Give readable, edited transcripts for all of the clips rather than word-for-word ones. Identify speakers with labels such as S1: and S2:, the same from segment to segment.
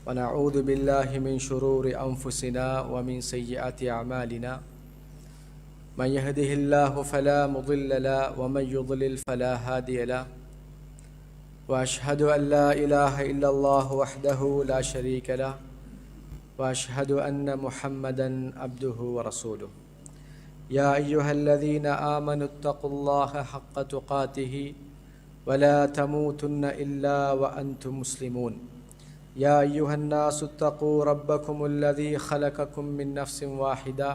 S1: ونعوذ بالله من شرور أنفسنا ومن سيئات أعمالنا من يهده الله فلا مضل له ومن يضلل فلا هادي له وأشهد أن لا إله إلا الله وحده لا شريك له وأشهد أن محمدا عبده ورسوله يا أيها الذين آمنوا اتقوا الله حق تقاته ولا تموتن إلا وأنتم مسلمون يا أيها الناس اتقوا ربكم الذي خلقكم من نفس واحدة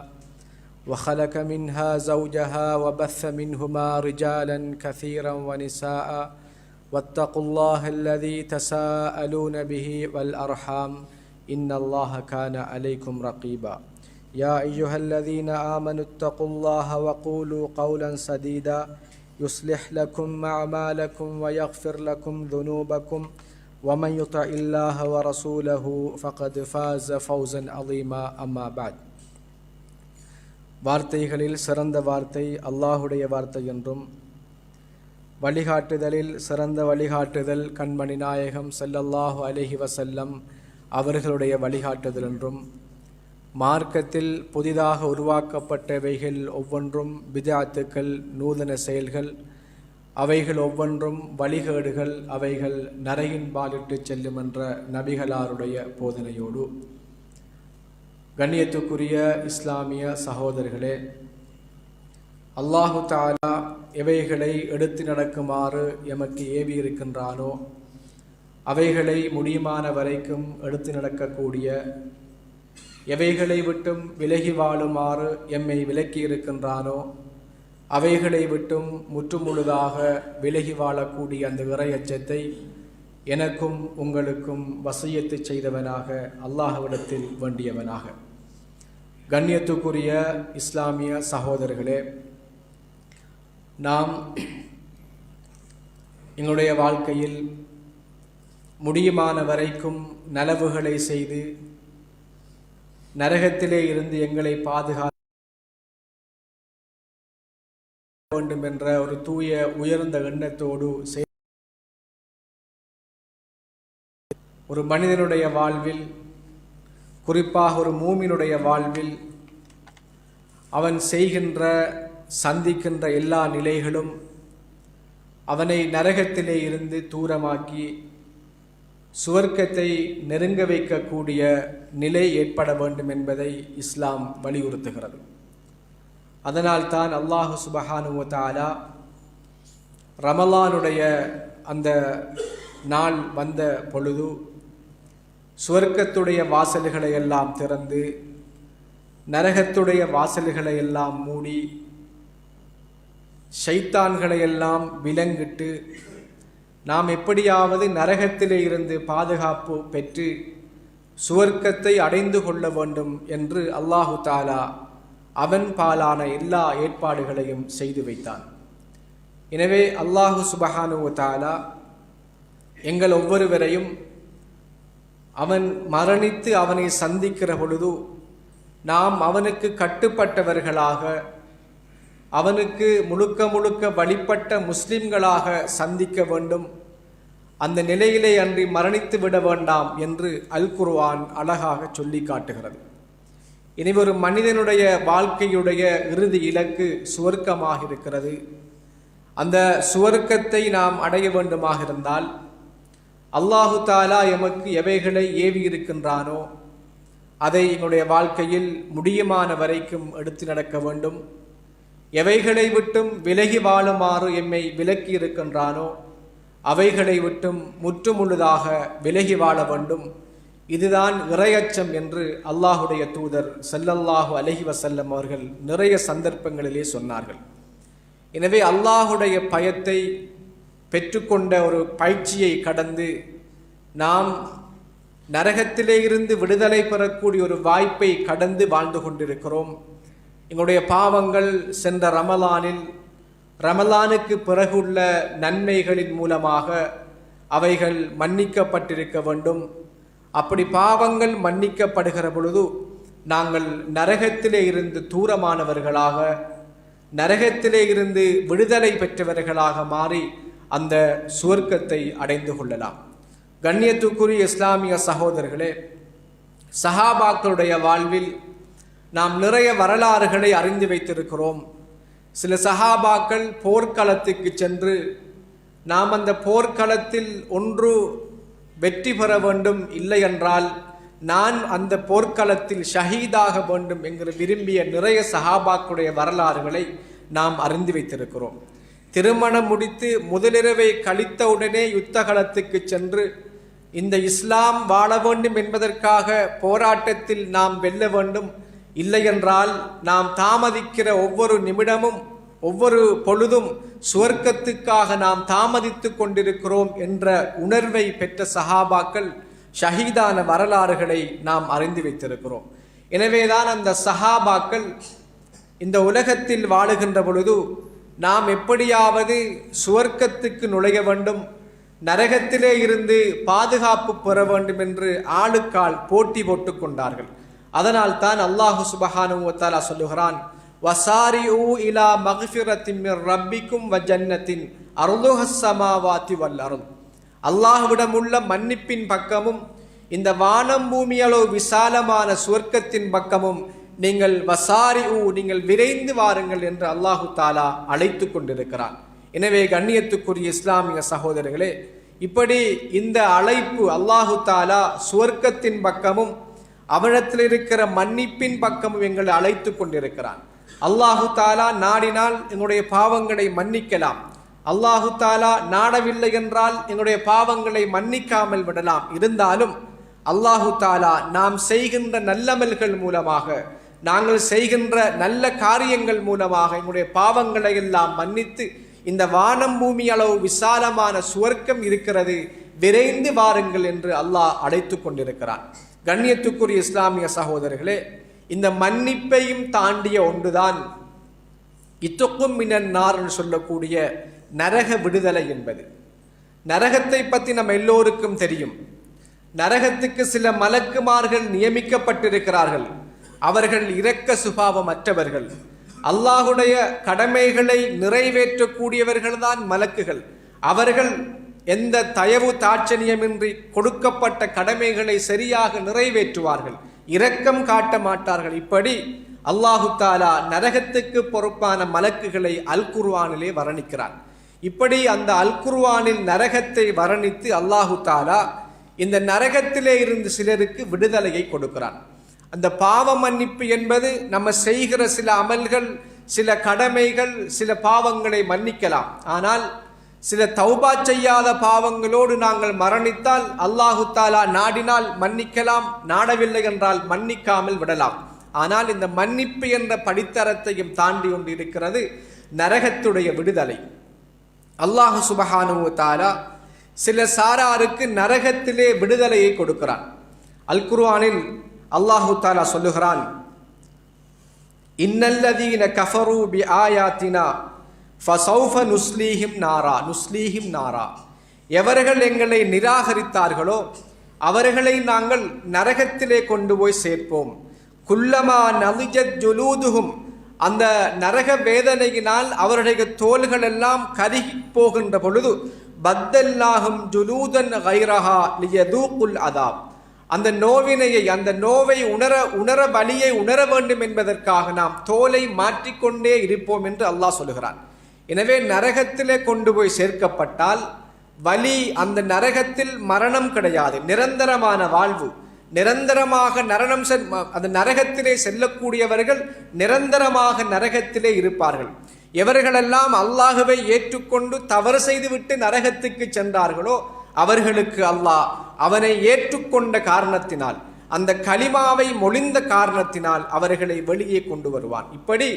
S1: وخلق منها زوجها وبث منهما رجالا كثيرا ونساء واتقوا الله الذي تساءلون به والأرحام إن الله كان عليكم رقيبا يا أيها الذين آمنوا اتقوا الله وقولوا قولا سديدا يصلح لكم أعمالكم ويغفر لكم ذنوبكم ومن يطع الله ورسوله فقد فاز فوزا عظيما أما بعد வார்த்தைகளில் சிறந்த வார்த்தை அல்லாஹுடைய வார்த்தை என்றும் வழிகாட்டுதலில் சிறந்த வழிகாட்டுதல் கண்மணி நாயகம் ஸல்லல்லாஹு அலைஹி வஸல்லம் அவர்களுடைய வழிகாட்டுதல் என்றும் மார்க்கத்தில் புதிதாக உருவாக்கப்பட்டவைகள் ஒவ்வொன்றும் பித்அத்துக்கள் நூதன செயல்கள் அவைகள் ஒவ்வொன்றும் வழிகேடுகள் அவைகள் நரகின் பாலிட்டு செல்லும் என்ற நபிகளாருடைய போதனையோடு கண்ணியத்துக்குரிய இஸ்லாமிய சகோதரர்களே, அல்லாஹு தஆலா எவைகளை எடுத்து நடக்குமாறு எமக்கு ஏவி இருக்கின்றானோ அவைகளை முடியுமான வரைக்கும் எடுத்து நடக்கக்கூடிய, எவைகளை விட்டும் விலகி வாழுமாறு எம்மை விலக்கி இருக்கின்றானோ அவைகளை விட்டும் முற்றுமுழுதாக விலகி வாழக்கூடிய அந்த இறையச்சத்தை எனக்கும் உங்களுக்கும் வசியத்து செய்தவனாக அல்லாஹ்விடத்தில் வேண்டியவனாக. கண்ணியத்துக்குரிய இஸ்லாமிய சகோதரர்களே, நாம் எங்களுடைய வாழ்க்கையில் முடியுமான வரைக்கும் நலவுகளை செய்து நரகத்திலே இருந்து எங்களை பாதுகாக்க வேண்டும் என்ற ஒரு தூய உயர்ந்த எண்ணத்தோடு ஒரு மனிதனுடைய வாழ்வில், குறிப்பாக ஒரு மூமினுடைய வாழ்வில் அவன் செய்கின்ற சந்திக்கின்ற எல்லா நிலைகளும் அவனை நரகத்திலே இருந்து தூரமாக்கி சுவர்க்கத்தை நெருங்க வைக்கக்கூடிய நிலை ஏற்பட வேண்டும் என்பதை இஸ்லாம் வலியுறுத்துகிறது. அதனால்தான் அல்லாஹு சுப்ஹானஹு வ தஆலா ரமலானுடைய அந்த நாள் வந்த பொழுது சுவர்க்கத்துடைய வாசல்களை எல்லாம் திறந்து நரகத்துடைய வாசல்களை எல்லாம் மூடி ஷைத்தான்களை எல்லாம் விலங்கிட்டு நாம் எப்படியாவது நரகத்திலே இருந்து பாதுகாப்பு பெற்று சுவர்க்கத்தை அடைந்து கொள்ள வேண்டும் என்று அல்லாஹு தஆலா அவன் பாலான எல்லா ஏற்பாடுகளையும் செய்து வைத்தான். எனவே அல்லாஹு சுப்ஹானஹு வ தஆலா எங்கள் ஒவ்வொருவரையும் அவன் மரணித்து அவனை சந்திக்கிற பொழுது நாம் அவனுக்கு கட்டுப்பட்டவர்களாக, அவனுக்கு முழுக்க முழுக்க வழிபட்ட முஸ்லிம்களாக சந்திக்க வேண்டும். அந்த நிலையிலே அன்றி மரணித்து விட வேண்டாம் என்று அல் குர்ஆன் அழகாக சொல்லி காட்டுகிறது. இனி ஒரு மனிதனுடைய வாழ்க்கையுடைய இறுதி இலக்கு சுவர்க்கமாக இருக்கிறது. அந்த சுவர்க்கத்தை நாம் அடைய வேண்டுமாக இருந்தால் அல்லாஹு தஆலா எமக்கு எவைகளை ஏவி இருக்கின்றானோ அதை எங்களுடைய வாழ்க்கையில் முடியுமான வரைக்கும் எடுத்து நடக்க வேண்டும். எவைகளை விட்டும் விலகி வாழுமாறு எம்மை விலக்கி இருக்கின்றானோ அவைகளை விட்டும் முற்றுமுழுதாக விலகி வாழ வேண்டும். இதுதான் இறையச்சம் என்று அல்லாஹுடைய தூதர் ஸல்லல்லாஹு அலைஹி வஸல்லம் அவர்கள் நிறைய சந்தர்ப்பங்களிலே சொன்னார்கள். எனவே அல்லாஹுடைய பயத்தை பெற்றுக்கொண்ட ஒரு பயிற்சியை கடந்து நாம் நரகத்திலே இருந்து விடுதலை பெறக்கூடிய ஒரு வாய்ப்பை கடந்து வாழ்ந்து கொண்டிருக்கிறோம். எங்களுடைய பாவங்கள் சென்ற ரமலானுக்கு பிறகுள்ள நன்மைகளின் மூலமாக அவைகள் மன்னிக்கப்பட்டிருக்க வேண்டும். அப்படி பாவங்கள் மன்னிக்கப்படுகிற பொழுது நாங்கள் நரகத்திலே இருந்து தூரமானவர்களாக, நரகத்திலே இருந்து விடுதலை பெற்றவர்களாக மாறி அந்த சுவர்க்கத்தை அடைந்து கொள்ளலாம். கண்ணியத்துக்குரிய இஸ்லாமிய சகோதரர்களே, சஹாபாக்களுடைய வாழ்வில் நாம் நிறைய வரலாறுகளை அறிந்து வைத்திருக்கிறோம். சில சஹாபாக்கள் போர்க்களத்துக்கு சென்று நாம் அந்த போர்க்களத்தில் ஒன்று வெற்றி பெற வேண்டும், இல்லை என்றால் நான் அந்த போர்க்களத்தில் ஷஹீதாக வேண்டும் என்று விரும்பிய நிறைய சஹாபாக்களுடைய வரலாறுகளை நாம் அறிந்து வைத்திருக்கிறோம். திருமணம் முடித்து முதலிரவை கழித்தவுடனே யுத்தகலத்துக்கு சென்று இந்த இஸ்லாம் வாழ வேண்டும் என்பதற்காக போராட்டத்தில் நாம் வெல்ல வேண்டும், இல்லை என்றால் நாம் தாமதிக்கிற ஒவ்வொரு நிமிடமும் ஒவ்வொரு பொழுதும் சுவர்க்கத்துக்காக நாம் தாமதித்து கொண்டிருக்கிறோம் என்ற உணர்வை பெற்ற சஹாபாக்கள் ஷஹீதான வரலாறுகளை நாம் அறிந்து வைத்திருக்கிறோம். எனவேதான் அந்த சஹாபாக்கள் இந்த உலகத்தில் வாழுகின்ற பொழுது நாம் எப்படியாவது சுவர்க்கத்துக்கு நுழைய வேண்டும், நரகத்திலே இருந்து பாதுகாப்பு பெற வேண்டும் என்று ஆளுக்கால் போட்டி போட்டுக் கொண்டார்கள். அதனால் தான் அல்லாஹு சுப்ஹானஹு வ தஆலா சொல்லுகிறான், வசாரிஉ இலா மக்ஃபிரத்தின் மிர் ரப்பிக்கும் வ ஜன்னத்தின் அர்துஹஸ் ஸமாவாதி வல் அர்த். அல்லாஹ்விடம் உள்ள மன்னிப்பின் பக்கமும் இந்த வானம் பூமியளவு விசாலமான சுவர்க்கத்தின் பக்கமும் நீங்கள் நீங்கள் விரைந்து வாருங்கள் என்று அல்லாஹு தாலா அழைத்து கொண்டிருக்கிறான். எனவே கண்ணியத்துக்குரிய இஸ்லாமிய சகோதரர்களே, இப்படி இந்த அழைப்பு அல்லாஹு தாலா சுவர்க்கத்தின் பக்கமும் அவனிடத்தில் இருக்கிற மன்னிப்பின் பக்கமும் எங்களை அழைத்து கொண்டிருக்கிறான். அல்லாஹு தாலா நாடினால் எங்களுடைய பாவங்களை மன்னிக்கலாம், அல்லாஹு தாலா நாடவில்லை என்றால் எங்களுடைய பாவங்களை மன்னிக்காமல் விடலாம். இருந்தாலும் அல்லாஹு தாலா நாம் செய்கின்ற நல்லமல்கள் மூலமாக, நாங்கள் செய்கின்ற நல்ல காரியங்கள் மூலமாக எங்களுடைய பாவங்களை எல்லாம் மன்னித்து இந்த வானம் பூமி அளவு விசாலமான சுவர்க்கம் இருக்கிறது, விரைந்து வாருங்கள் என்று அல்லாஹ் அழைத்து கொண்டிருக்கிறான். கண்ணியத்துக்குரிய இஸ்லாமிய சகோதரர்களே, இந்த மன்னிப்பையும் தாண்டிய ஒன்றுதான் இத்துக்கும் மினன் நார் என்று சொல்லக்கூடிய நரக விடுதலை என்பது. நரகத்தை பற்றி நம்ம எல்லோருக்கும் தெரியும். நரகத்துக்கு சில மலக்குமார்கள் நியமிக்கப்பட்டிருக்கிறார்கள். அவர்கள் இரக்க சுபாவமற்றவர்கள், அல்லாஹுடைய கடமைகளை நிறைவேற்றக்கூடியவர்கள் தான் மலக்குகள். அவர்கள் எந்த தயவு தாட்சணியமின்றி கொடுக்கப்பட்ட கடமைகளை சரியாக நிறைவேற்றுவார்கள், இரக்கம் காட்ட மாட்டார்கள். இப்படி அல்லாஹு தாலா நரகத்துக்கு பொறுப்பான மலக்குகளை அல் குர்ஆனிலே வர்ணிக்கிறான். இப்படி அந்த அல் குர்ஆனில் நரகத்தை வர்ணித்து அல்லாஹு தாலா இந்த நரகத்திலே இருந்து சிலருக்கு விடுதலையை கொடுக்கிறான். அந்த பாவ மன்னிப்பு என்பது நம்ம செய்கிற சில அமல்கள், சில கடமைகள், சில பாவங்களை மன்னிக்கலாம். ஆனால் சில தௌபா செய்யாத பாவங்களோடு நாங்கள் மரணித்தால் அல்லாஹு தாலா நாடினால் மன்னிக்கலாம், நாடவில்லை என்றால் மன்னிக்காமல் விடலாம். ஆனால் இந்த மன்னிப்பு என்ற படித்தரத்தையும் தாண்டி கொண்டு இருக்கிறது நரகத்துடைய விடுதலை. அல்லாஹு சுப்ஹானஹு வ தஆலா சில சாராருக்கு நரகத்திலே விடுதலையை கொடுக்கிறான். அல் குர்ஆனில் அல்லாஹு தாலா சொல்லுகிறான், இன்னல்லதீன கஃபரு பி ஆயாத்தினா ஃபஸௌஃப நுஸ்லீஹிம் நாரா. எவர்கள் எங்களை நிராகரித்தார்களோ அவர்களை நாங்கள் நரகத்திலே கொண்டு போய் சேர்ப்போம். குல்லமா நலிஜத் ஜுலூதுஹும், அந்த நரக வேதனையினால் அவருடைய தோள்கள் எல்லாம் கருகி போகின்ற பொழுது பத்தல்லாஹும் ஜுலூதன் கைரஹா லியதூகுல் அதாப், அந்த நோவினையை, அந்த நோவை உணர வலியை உணர வேண்டும் என்பதற்காக நாம் தோலை மாற்றிக்கொண்டே இருப்போம் என்று அல்லாஹ் சொல்லுகிறான். எனவே நரகத்திலே கொண்டு போய் சேர்க்கப்பட்டால் வலி, அந்த நரகத்தில் மரணம் கிடையாது, நிரந்தரமான வாழ்வு. நிரந்தரமாக அந்த நரகத்திலே செல்லக்கூடியவர்கள் நிரந்தரமாக நரகத்திலே இருப்பார்கள். எவர்களெல்லாம் அல்லாஹுவை ஏற்றுக்கொண்டு தவறு செய்துவிட்டு நரகத்துக்கு சென்றார்களோ அவர்களுக்கு அல்லாஹ் அவனை ஏற்றுக்கொண்ட காரணத்தினால், அந்த கலிமாவை மொழிந்த காரணத்தினால் அவர்களை வெளியே கொண்டு வருவான். இப்படி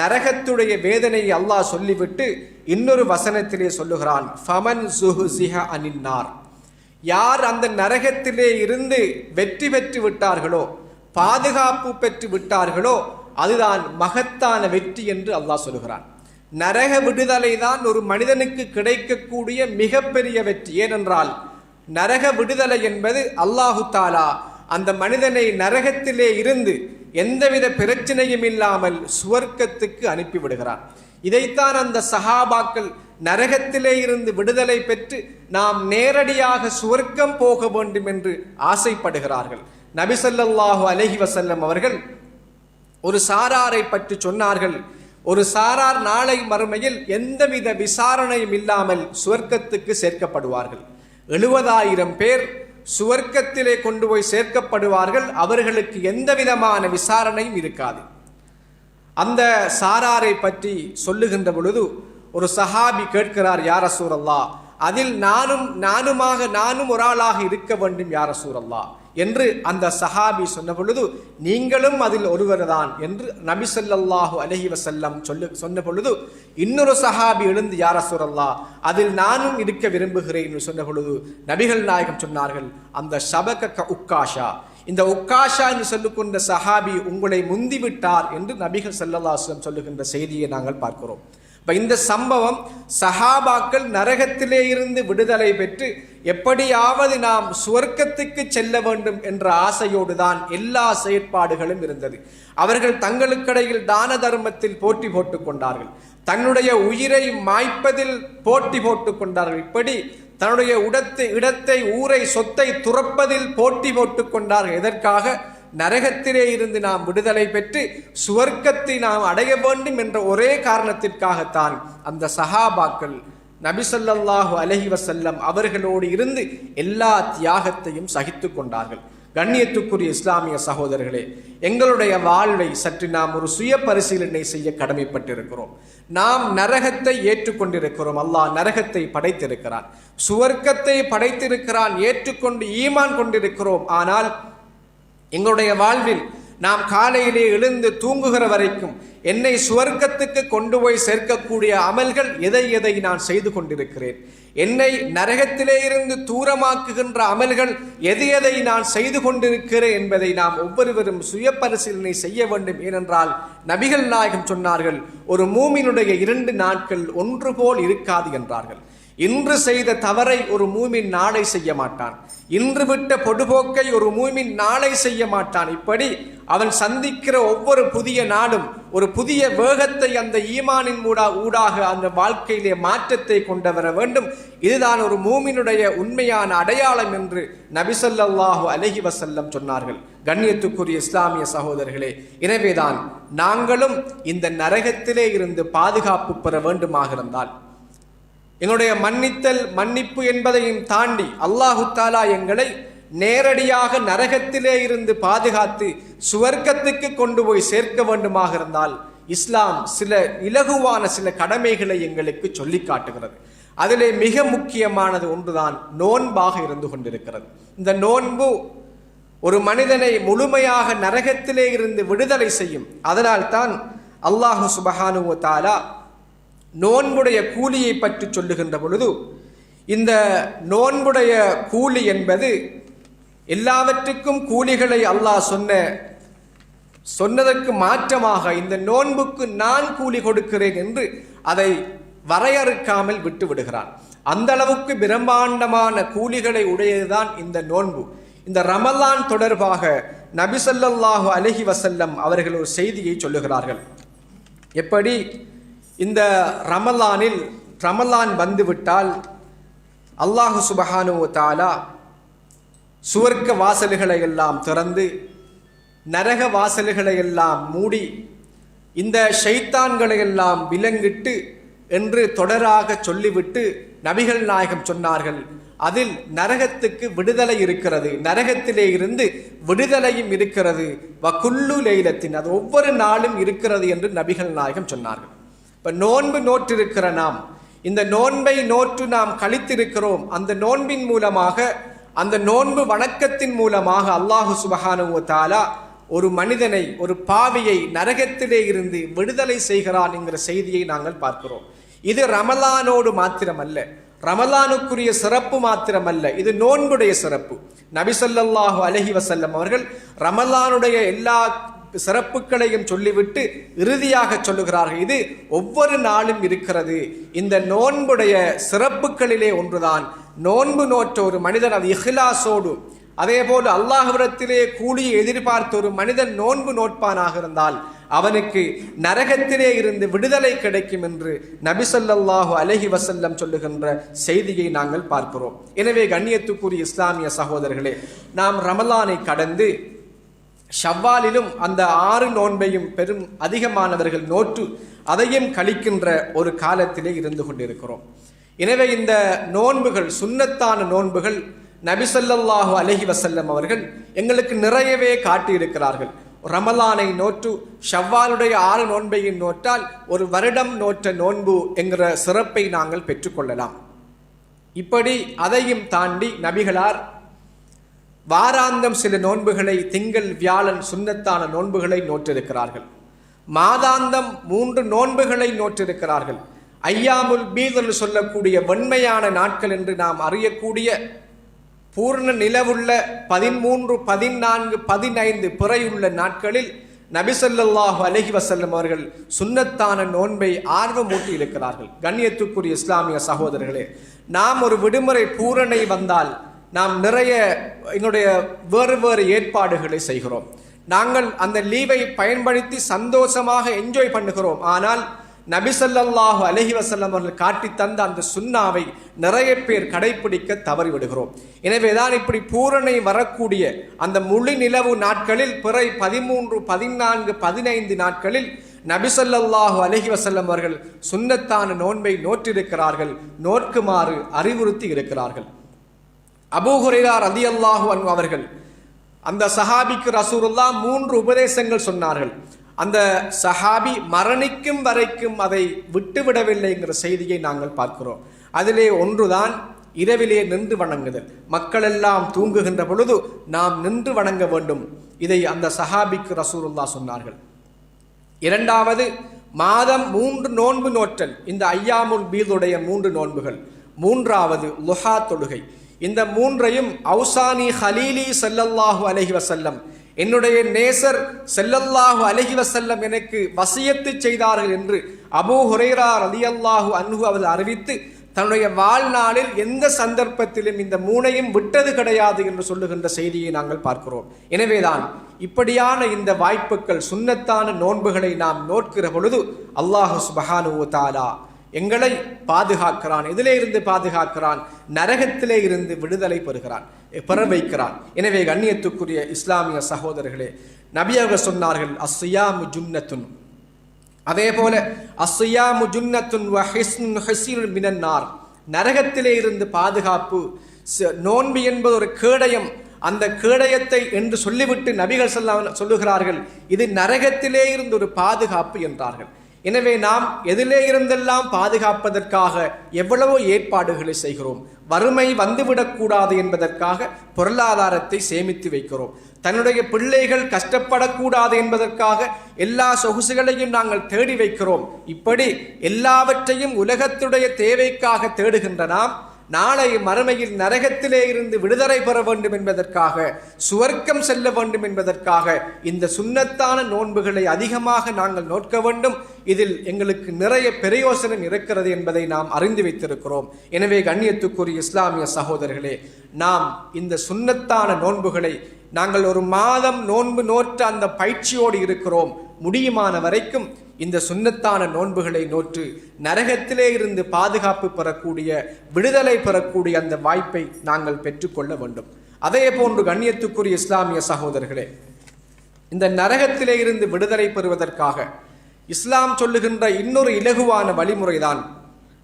S1: நரகத்துடைய வேதனையை அல்லாஹ் சொல்லிவிட்டு இன்னொரு வசனத்திலே சொல்லுகிறான், ஃபமன் ஸுஹ்ஸிஹ அனின் நார், யார் அந்த நரகத்திலே இருந்து வெற்றி பெற்று விட்டார்களோ, பாதுகாப்பு பெற்று விட்டார்களோ, அதுதான் மகத்தான வெற்றி என்று அல்லாஹ் சொல்லுகிறான். நரக விடுதலை தான் ஒரு மனிதனுக்கு கிடைக்கக்கூடிய மிகப்பெரிய வெற்றி. ஏனென்றால் நரக விடுதலை என்பது அல்லாஹு தாலா அந்த மனிதனை நரகத்திலே இருந்து எந்தவித பிரச்சனையும் இல்லாமல் சுவர்க்கத்துக்கு அனுப்பிவிடுகிறான். இதைத்தான் அந்த சஹாபாக்கள் நரகத்திலே இருந்து விடுதலை பெற்று நாம் நேரடியாக சுவர்க்கம் போக வேண்டும் என்று ஆசைப்படுகிறார்கள். நபி ஸல்லல்லாஹு அலைஹி வஸல்லம் அவர்கள் ஒரு சாராரை பற்றி சொன்னார்கள். ஒரு சாரார் நாளை மறுமையில் எந்தவித விசாரணையும் இல்லாமல் சுவர்க்கத்துக்கு சேர்க்கப்படுவார்கள். 70,000 பேர் சுவர்க்கத்திலே கொண்டு போய் சேர்க்கப்படுவார்கள். அவர்களுக்கு எந்த விதமான விசாரணையும் இருக்காது. அந்த சாராரை பற்றி சொல்லுகின்ற பொழுது ஒரு சஹாபி கேட்கிறார், யா ரசூலல்லாஹ், அதில் நானும் ஒரு ஆளாக இருக்க வேண்டும் யா ரசூலல்லாஹ் என்று அந்த சஹாபி சொன்ன பொழுது, நீங்களும் அதில் ஒருவர் தான் என்று நபி ஸல்லல்லாஹு அலைஹி வஸல்லம் சொன்ன பொழுது, இன்னொரு சஹாபி எழுந்து யா ரசூலல்லாஹ், அதில் நானும் இருக்க விரும்புகிறேன் என்று சொன்ன பொழுது நபிகள் நாயகம் சொன்னார்கள், அந்த ஷபக உக்காஷா, இந்த உக்காஷா என்று சொல்லுகின்ற சஹாபி உங்களை முந்திவிட்டார் என்று நபிகள் ஸல்லல்லாஹு அலைஹி வஸல்லம் சொல்லுகின்ற செய்தியை நாங்கள் பார்க்கிறோம். இந்த சம்பவம் சஹாபாக்கள் நரகத்திலே இருந்து விடுதலை பெற்று எப்படியாவது நாம் சுவர்க்கத்துக்கு செல்ல வேண்டும் என்ற ஆசையோடு தான் எல்லா செயற்பாடுகளும் இருந்தது. அவர்கள் தங்களுக்கிடையில் தான தர்மத்தில் போட்டி போட்டுக் கொண்டார்கள். தன்னுடைய உயிரை மாய்ப்பதில் போட்டி போட்டுக் கொண்டார்கள். இப்படி தன்னுடைய இடத்தை ஊரை சொத்தை துறப்பதில் போட்டி போட்டுக் கொண்டார்கள். எதற்காக? நரகத்திலே இருந்து நாம் விடுதலை பெற்று சுவர்க்கத்தை நாம் அடைய வேண்டும் என்ற ஒரே காரணத்திற்காகத்தான் அந்த சஹாபாக்கள் நபி ஸல்லல்லாஹு அலைஹி வஸல்லம் அவர்களோடு இருந்து எல்லா தியாகத்தையும் சகித்து கொண்டார்கள். கண்ணியத்துக்குரிய இஸ்லாமிய சகோதரர்களே, எங்களுடைய வாழ்வை சற்று நாம் ஒரு சுய பரிசீலனை செய்ய கடமைப்பட்டிருக்கிறோம். நாம் நரகத்தை ஏற்றுக்கொண்டிருக்கிறோம். அல்லாஹ் நரகத்தை படைத்திருக்கிறான், சுவர்க்கத்தை படைத்திருக்கிறான், ஏற்றுக்கொண்டு ஈமான் கொண்டிருக்கிறோம். ஆனால் எங்களுடைய வாழ்வில் நாம் காலையிலே எழுந்து தூங்குகிற வரைக்கும் என்னை சுவர்க்கத்துக்கு கொண்டு போய் சேர்க்கக்கூடிய அமல்கள் எதை நான் செய்து கொண்டிருக்கிறேன், என்னை நரகத்திலே இருந்து தூரமாக்குகின்ற அமல்கள் எதை நான் செய்து கொண்டிருக்கிறேன் என்பதை நாம் ஒவ்வொருவரும் சுய பரிசீலனை செய்ய வேண்டும். ஏனென்றால் நபிகள் நாயகம் சொன்னார்கள், ஒரு மூமினுடைய 2 நாட்கள் ஒன்று போல் இருக்காது என்றார்கள். இன்று செய்த தவறை ஒரு மூமின் நாளை செய்ய மாட்டான். இன்று விட்ட பொடுபோக்கை ஒரு மூமின் நாளை செய்ய மாட்டான். இப்படி அவன் சந்திக்கிற ஒவ்வொரு புதிய நாளும் ஒரு புதிய வேகத்தை அந்த ஈமானின் ஊடாக அந்த வாழ்க்கையிலே மாற்றத்தை கொண்டு வர வேண்டும். இதுதான் ஒரு மூமினுடைய உண்மையான அடையாளம் என்று நபி ஸல்லல்லாஹு அலைஹி வஸல்லம் சொன்னார்கள். கண்ணியத்துக்குரிய இஸ்லாமிய சகோதரர்களே, எனவேதான் நாங்களும் இந்த நரகத்திலே இருந்து பாதுகாப்பு பெற வேண்டுமாக இருந்தால், எங்களுடைய மன்னிப்பு என்பதையும் தாண்டி அல்லாஹு தஆலா எங்களை நேரடியாக நரகத்திலே இருந்து பாதுகாத்து சுவர்க்கத்துக்கு கொண்டு போய் சேர்க்க வேண்டுமாக இருந்தால், இஸ்லாம் சில இலகுவான சில கடமைகளை எங்களுக்கு சொல்லி காட்டுகிறது. அதிலே மிக முக்கியமானது ஒன்றுதான் நோன்பாக இருந்து கொண்டிருக்கிறது. இந்த நோன்பு ஒரு மனிதனை முழுமையாக நரகத்திலே இருந்து விடுதலை செய்யும். அதனால் தான் அல்லாஹு சுப்ஹானஹு வ தஆலா நோன்புடைய கூலியை பற்றி சொல்லுகின்ற பொழுது, இந்த நோன்புடைய கூலி என்பது எல்லாவற்றுக்கும் கூலிகளை அல்லாஹ் சொன்னதற்கு மாற்றமாக இந்த நோன்புக்கு நான் கூலி கொடுக்கிறேன் என்று அதை வரையறுக்காமல் விட்டு விடுகிறான். அந்த அளவுக்கு பிரம்மாண்டமான கூலிகளை உடையதுதான் இந்த நோன்பு. இந்த ரமலான் தொடர்பாக நபி ஸல்லல்லாஹு அலைஹி வஸல்லம் அவர்கள் ஒரு செய்தியை சொல்லுகிறார்கள். எப்படி இந்த ரமலான் வந்துவிட்டால் அல்லாஹு சுப்ஹானஹு வ தஆலா சுவர்க்க வாசல்களை எல்லாம் திறந்து நரக வாசல்களை எல்லாம் மூடி இந்த ஷைத்தான்களை எல்லாம் விலங்கிட்டு என்று தொடராக சொல்லிவிட்டு நபிகள் நாயகம் சொன்னார்கள், அதில் நரகத்துக்கு விடுதலை இருக்கிறது, நரகத்திலே இருந்து விடுதலையும் இருக்கிறது, வகுல்லு லைலத்தின், அது ஒவ்வொரு நாளும் இருக்கிறது என்று நபிகள் நாயகம் சொன்னார்கள். இப்ப நோன்பு நோற்றிருக்கிற நாம், இந்த நோன்பை நோற்று நாம் கழித்திருக்கிறோம். அந்த நோன்பின் மூலமாக, அந்த நோன்பு வணக்கத்தின் மூலமாக அல்லாஹு சுப்ஹானஹு வ தஆலா ஒரு மனிதனை, ஒரு பாவியை நரகத்திலே இருந்து விடுதலை செய்கிறான் என்கிற செய்தியை நாங்கள் பார்க்கிறோம். இது ரமலானோடு மாத்திரமல்ல, ரமலானுக்குரிய சிறப்பு மாத்திரமல்ல, இது நோன்புடைய சிறப்பு. நபி ஸல்லல்லாஹு அலைஹி வஸல்லம் அவர்கள் ரமலானுடைய எல்லா சிறப்புகளையும் சொல்லிவிட்டு இறுதியாக சொல்லுகிறார்கள், இது ஒவ்வொரு நாளும் இருக்கிறது. இந்த நோன்புடைய சிறப்புகளிலே ஒன்றுதான், நோன்பு நோற்ற ஒரு மனிதன் அது இஹ்லாஸோடு, அதே போல அல்லாஹ்விடத்திலே கூலியை எதிர்பார்த்த ஒரு மனிதன் நோன்பு நோட்பானாக இருந்தால் அவனுக்கு நரகத்திலே இருந்து விடுதலை கிடைக்கும் என்று நபி ஸல்லல்லாஹு அலைஹி வஸல்லம் சொல்லுகின்ற செய்தியை நாங்கள் பார்க்கிறோம். எனவே கண்ணியத்துக்குரிய இஸ்லாமிய சகோதரர்களே, நாம் ரமலானை கடந்து ஷவ்வாலிலும் அந்த 6 நோன்பையும் பெரும் அதிகமானவர்கள் நோற்று அதையும் கழிக்கின்ற ஒரு காலத்திலே இருந்து கொண்டிருக்கிறோம். எனவே இந்த நோன்புகள், சுன்னத்தான நோன்புகள், நபி ஸல்லல்லாஹு அலைஹி வஸல்லம் அவர்கள் எங்களுக்கு நிறையவே காட்டியிருக்கிறார்கள். ரமலானை நோற்று ஷவ்வாலுடைய 6 நோன்பையும் நோற்றால் ஒரு வருடம் நோற்ற நோன்பு என்கிற சிறப்பை நாங்கள் பெற்றுக்கொள்ளலாம். இப்படி அதையும் தாண்டி நபிகளார் வாராந்தம் சில நோன்புகளை, திங்கள் வியாழன் சுன்னத்தான நோன்புகளை நோற்றிருக்கிறார்கள். மாதாந்தம் 3 நோன்புகளை நோற்றிருக்கிறார்கள். ஐயாமுல் பீத் என்று சொல்லக்கூடிய வெண்மையான நாட்கள் என்று நாம் அறியக்கூடிய பூர்ண நிலவுள்ள 13, 14, 15 பிறையுள்ள நாட்களில் நபி ஸல்லல்லாஹு அலைஹி வஸல்லம் அவர்கள் சுன்னத்தான நோன்பை ஆர்வமூட்டி இருக்கிறார்கள். கண்ணியத்துக்குரிய இஸ்லாமிய சகோதரர்களே, நாம் ஒரு விடுமுறை பூரணை வந்தால் நாம் நிறைய என்னுடைய வேறு ஏற்பாடுகளை செய்கிறோம். நாங்கள் அந்த லீவை பயன்படுத்தி சந்தோஷமாக என்ஜாய் பண்ணுகிறோம். ஆனால் நபி ஸல்லல்லாஹு அலைஹி வஸல்லம் அவர்கள் காட்டி தந்த அந்த சுன்னாவை நிறைய பேர் கடைபிடிக்க தவறிவிடுகிறோம். எனவேதான் இப்படி பூரணை வரக்கூடிய அந்த முழு நிலவு நாட்களில் பிறை 13, 14, 15 நாட்களில் நபி ஸல்லல்லாஹு அலைஹி வஸல்லம் அவர்கள் சுன்னத்தான நோன்பை நோற்றிருக்கிறார்கள், நோக்குமாறு அறிவுறுத்தி இருக்கிறார்கள். அபூ ஹுரைரா ரலியல்லாஹு அன்ஹு அவர்கள் அந்த சஹாபிக்கு ரசூலுல்லாஹ் 3 உபதேசங்கள் சொன்னார்கள். அந்த சஹாபி மரணிக்கும் வரைக்கும் அதை விட்டுவிடவில்லை என்கிற செய்தியை நாங்கள் பார்க்கிறோம். அதிலே ஒன்றுதான் இரவிலே நின்று வணங்குதல். மக்கள் எல்லாம் தூங்குகின்ற பொழுது நாம் நின்று வணங்க வேண்டும். இதை அந்த சஹாபிக்கு ரசூலுல்லாஹ் சொன்னார்கள். இரண்டாவது, மாதம் 3 நோன்பு நோற்றல், இந்த ஐயாமுல் பீதுடைய 3 நோன்புகள். மூன்றாவது லுஹா தொழுகை. இந்த 3ஐயும் அவுசானி ஹலீலி ஸல்லல்லாஹு அலைஹி வஸல்லம், என்னுடைய நேசர் ஸல்லல்லாஹு அலைஹி வஸல்லம் எனக்கு வசியத்து செய்தார்கள் என்று அபூ ஹுரைரா ரலியல்லாஹு அன்ஹு அவர்கள் அறிவித்து தன்னுடைய வாழ்நாளில் எந்த சந்தர்ப்பத்திலும் இந்த 3ஐயும் விட்டது கிடையாது என்று சொல்லுகின்ற செய்தியை நாங்கள் பார்க்கிறோம். எனவேதான் இப்படியான இந்த வாய்ப்புகள், சுன்னத்தான நோன்புகளை நாம் நோட்கிற பொழுது அல்லாஹ் சுப்ஹானஹு வ தஆலா எங்களை பாதுகாக்கிறான். இதிலே இருந்து பாதுகாக்கிறான், நரகத்திலே இருந்து விடுதலை பெற வைக்கிறான். எனவே கண்ணியத்துக்குரிய இஸ்லாமிய சகோதரர்களே, நபி அவர்கள் சொன்னார்கள், அஸ்ஸியாமு ஜுன்னத்துன். அதே போல அஸ்ஸியாமு ஜுன்னத்துன் வ ஹிஸ்னுன் ஹஸீனுன் மினன் நார், நரகத்திலே இருந்து பாதுகாப்பு. நோன்பு என்பது ஒரு கேடயம். அந்த கேடயத்தை என்று சொல்லிவிட்டு நபிகள் சொல்லுகிறார்கள், இது நரகத்திலே இருந்து ஒரு பாதுகாப்பு என்றார்கள். எனவே நாம் எதிலே இருந்தெல்லாம் பாதுகாப்பதற்காக எவ்வளவோ ஏற்பாடுகளை செய்கிறோம். வறுமை வந்துவிடக்கூடாது என்பதற்காக பொருளாதாரத்தை சேமித்து வைக்கிறோம். தன்னுடைய பிள்ளைகள் கஷ்டப்படக்கூடாது என்பதற்காக எல்லா சொகுசுகளையும் நாங்கள் தேடி வைக்கிறோம். இப்படி எல்லாவற்றையும் உலகத்துடைய தேவைக்காக தேடுகின்ற நாம் நாளை மறுமையில் நரகத்திலே இருந்து விடுதலை பெற வேண்டும் என்பதற்காக, சுவர்க்கம் செல்ல வேண்டும் என்பதற்காக இந்த சுன்னத்தான நோன்புகளை அதிகமாக நாங்கள் நோக்க வேண்டும். இதில் எங்களுக்கு நிறைய பிரயோசனம் இருக்கிறது என்பதை நாம் அறிந்து வைத்திருக்கிறோம். எனவே கண்ணியத்துக்குரிய இஸ்லாமிய சகோதரர்களே, நாம் இந்த சுன்னத்தான நோன்புகளை நாங்கள் ஒரு மாதம் நோன்பு நோற்ற அந்த பயிற்சியோடு இருக்கிறோம். முடியுமான வரைக்கும் இந்த சுன்னத்தான நோன்புகளை நோற்று நரகத்திலே இருந்து பாதுகாப்பு பெறக்கூடிய, விடுதலை பெறக்கூடிய அந்த வாய்ப்பை நாங்கள் பெற்றுக்கொள்ள வேண்டும். அதே போன்று கண்ணியத்துக்குரிய இஸ்லாமிய சகோதரர்களே, இந்த நரகத்திலே இருந்து விடுதலை பெறுவதற்காக இஸ்லாம் சொல்லுகின்ற இன்னொரு இலகுவான வழிமுறைதான்,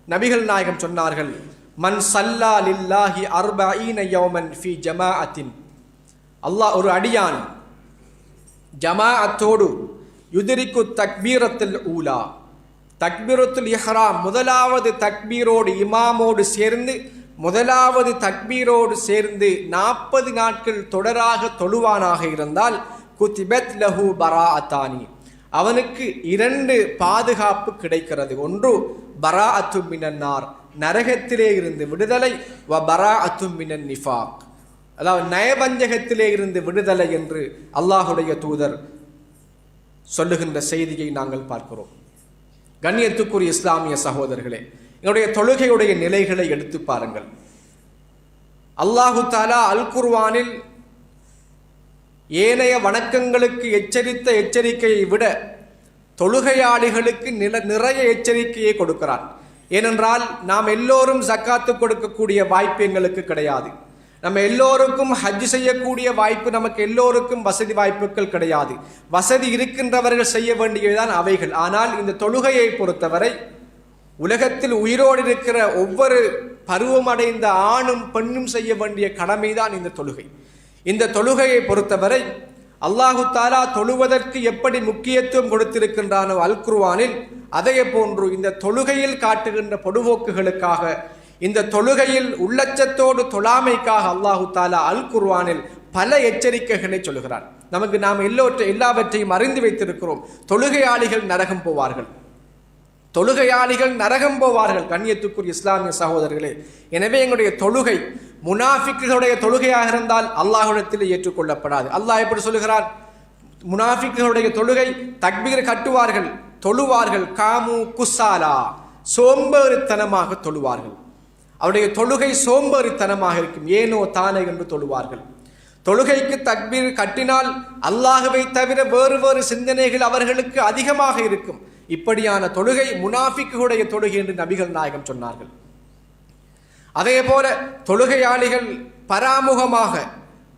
S1: நபிகள் நாயகம் சொன்னார்கள், மன் சல்லா லில்லாஹி அர்பஈன யௌமன் ஃபி ஜமாஅத்தின், அல்லாஹ் ஒரு அடியான் ஜமாஅத்தோடு யுதிரிக்கு தக்பீரத்துல் ஊலா, தக்பீரத்துல் இஹ்ராம் முதலாவது தக்பீரோடு இமாமோடு சேர்ந்து, முதலாவது தக்பீரோடு சேர்ந்து 40 நாட்கள் தொடராக தொழுவானாக இருந்தால் குதிபத் லஹு பராஅத்தானி, அவனுக்கு 2 பாதுகாப்பு கிடைக்கிறது. ஒன்று பராஅத்து மினன் நார், நரகத்திலே இருந்து விடுதலை, வ பராஅத்து மினன் நிஃபாக், அதாவது நயவஞ்சகத்திலே இருந்து விடுதலை என்று அல்லாஹுடைய தூதர் சொல்லுகின்ற செய்தியை நாங்கள் பார்க்கிறோம். கண்ணியத்துக்குரிய இஸ்லாமிய சகோதரர்களே, என்னுடைய தொழுகையுடைய நிலைகளை எடுத்து பாருங்கள். அல்லாஹு தாலா அல் குர்ஆனில் ஏனைய வணக்கங்களுக்கு எச்சரித்த எச்சரிக்கையை விட தொழுகையாளிகளுக்கு நிறைய எச்சரிக்கையை கொடுக்கிறான். ஏனென்றால் நாம் எல்லோரும் ஜக்காத்து கொடுக்கக்கூடிய வாய்ப்பு எங்களுக்கு கிடையாது. நம்ம எல்லோருக்கும் ஹஜ் செய்யக்கூடிய வாய்ப்பு நமக்கு எல்லோருக்கும் வசதி வாய்ப்புகள் கிடையாது. வசதி இருக்கின்றவர்கள் செய்ய வேண்டியதுதான் அவைகள். ஆனால் இந்த தொழுகையை பொறுத்தவரை உலகத்தில் உயிரோடு இருக்கிற ஒவ்வொரு பருவமடைந்த ஆணும் பெண்ணும் செய்ய வேண்டிய கடமைதான் இந்த தொழுகை. இந்த தொழுகையை பொறுத்தவரை அல்லாஹு தாலா தொழுவதற்கு எப்படி முக்கியத்துவம் கொடுத்திருக்கின்றானோ அல் குர்ஆனில், அதே போன்று இந்த தொழுகையில் காட்டுகின்ற பொடுபோக்குகளுக்காக, இந்த தொழுகையில் உள்ளச்சத்தோடு தொழாமைக்காக அல்லாஹு தாலா அல் குர்ஆனில் பல எச்சரிக்கைகளை சொல்கிறார். நாம் எல்லாவற்றையும் அறிந்து வைத்திருக்கிறோம். தொழுகையாளிகள் நரகம் போவார்கள், தொழுகையாளிகள் நரகம் போவார்கள். கண்ணியத்துக்குரிய இஸ்லாமிய சகோதரர்களே, எனவே எங்களுடைய தொழுகை முனாஃபிக்குகளுடைய தொழுகையாக இருந்தால் அல்லாஹ்விடத்தில் ஏற்றுக்கொள்ளப்படாது. அல்லாஹ் எப்படி சொல்லுகிறார்? முனாஃபிக்குகளுடைய தொழுகை தக்பீர் கட்டுவார்கள், தொழுவார்கள், காமு குசாலா, சோம்பேறித்தனமாக தொழுவார்கள். அவருடைய தொழுகை சோம்பேறித்தனமாக இருக்கும், ஏனோ தானே என்று தொழுவார்கள். தொழுகைக்கு தக்பீர் கட்டினால் அல்லாஹ்வை தவிர வேறு சிந்தனைகள் அவர்களுக்கு அதிகமாக இருக்கும். இப்படியான தொழுகை முனாஃபிக்குடைய தொழுகை என்று நபிகள் நாயகம் சொன்னார்கள். அதே போல தொழுகையாளிகள் பராமுகமாக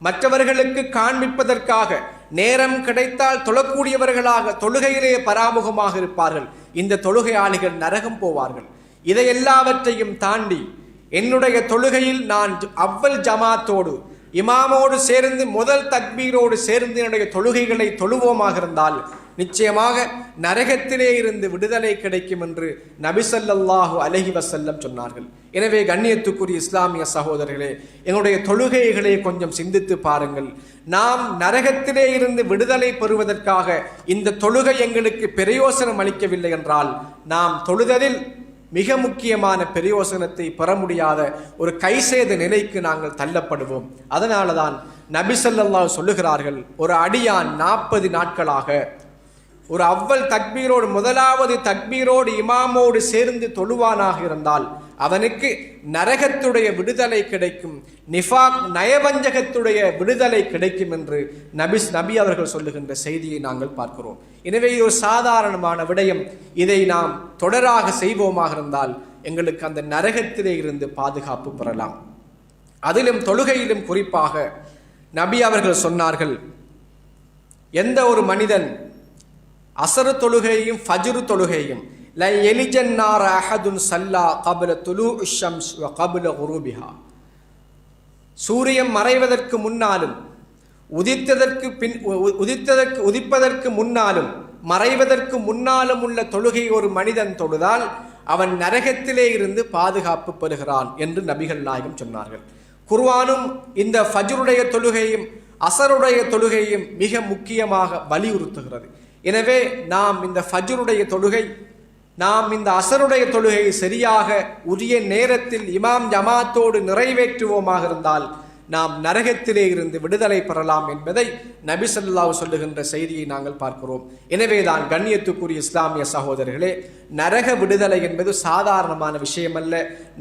S1: மற்றவர்களுக்கு காண்பிப்பதற்காக நேரம் கிடைத்தால் தொழக்கூடியவர்களாக தொழுகையிலே பராமுகமாக இருப்பார்கள். இந்த தொழுகையாளிகள் நரகம் போவார்கள். இதை எல்லாவற்றையும் தாண்டி என்னுடைய தொழுகையில் நான் அவ்வல் ஜமாத்தோடு இமாமோடு சேர்ந்து முதல் தக்பீரோடு சேர்ந்து என்னுடைய தொழுகைகளை தொழுவோமாக இருந்தால் நிச்சயமாக நரகத்திலே இருந்து விடுதலை கிடைக்கும் என்று நபி ஸல்லல்லாஹு அலைஹி வஸல்லம் சொன்னார்கள். எனவே கண்ணியத்துக்குரிய இஸ்லாமிய சகோதரர்களே, எங்களுடைய தொழுகைகளை கொஞ்சம் சிந்தித்து பாருங்கள். நாம் நரகத்திலே இருந்து விடுதலை பெறுவதற்காக இந்த தொழுகை எங்களுக்கு பிரயோசனம் அளிக்கவில்லை என்றால் நாம் தொழுதலில் மிக முக்கியமான பிரயோசனத்தை பெற முடியாத ஒரு கைசேத நிலைக்கு நாங்கள் தள்ளப்படுவோம். அதனால தான் நபி ஸல்லல்லாஹு சொல்லுகிறார்கள், ஒரு அடியான் 40 நாட்களாக ஒரு அவ்வல் தக்பீரோடு முதலாவது தக்பீரோடு இமாமோடு சேர்ந்து தொழுவானாக இருந்தால் அவனுக்கு நரகத்துடைய விடுதலை கிடைக்கும், நிஃபாக் நயவஞ்சகத்துடைய விடுதலை கிடைக்கும் என்று நபி அவர்கள் சொல்லுகின்ற செய்தியை நாங்கள் பார்க்கிறோம். எனவே இது ஒரு சாதாரணமான விடயம். இதை நாம் தொடராக செய்வோமாக இருந்தால் எங்களுக்கு அந்த நரகத்திலே இருந்து பாதுகாப்பு பெறலாம். அதிலும் தொழுகையிலும் குறிப்பாக நபி அவர்கள் சொன்னார்கள், எந்த ஒரு மனிதன் அசரு தொழுகையும் ஃபஜ்ரு தொழுகையும் ல எலிஜன்னார அஹதுன் சல்லா கபல துலூஉ ஷம்ஸ் வ கபல குரூபிஹா, சூரியன் மறைவதற்கு முன்னாலும் உதிப்பதற்கு முன்னாலும் மறைவதற்கு முன்னாலும் உள்ள தொழுகை ஒரு மனிதன் தொழுதால் அவன் நரகத்திலே இருந்து பாதுகாப்பு பெறுகிறான் என்று நபிகள் நாயகம் சொன்னார்கள். குர்ஆனும் இந்த ஃபஜ்ருடைய தொழுகையும் அசருடைய தொழுகையும் மிக முக்கியமாக வலியுறுத்துகிறது. எனவே நாம் இந்த ஃபஜ்ருடைய தொழுகை, நாம் இந்த அசருடைய தொழுகையை சரியாக உரிய நேரத்தில் இமாம் ஜமாத்தோடு நிறைவேற்றுவோமாக இருந்தால் நாம் நரகத்திலே இருந்து விடுதலை பெறலாம் என்பதை நபி ஸல்லல்லாஹு சொல்லுகின்ற செய்தியை நாங்கள் பார்க்கிறோம். எனவேதான் கண்ணியத்துக்குரிய இஸ்லாமிய சகோதரர்களே, நரக விடுதலை என்பது சாதாரணமான விஷயம் அல்ல.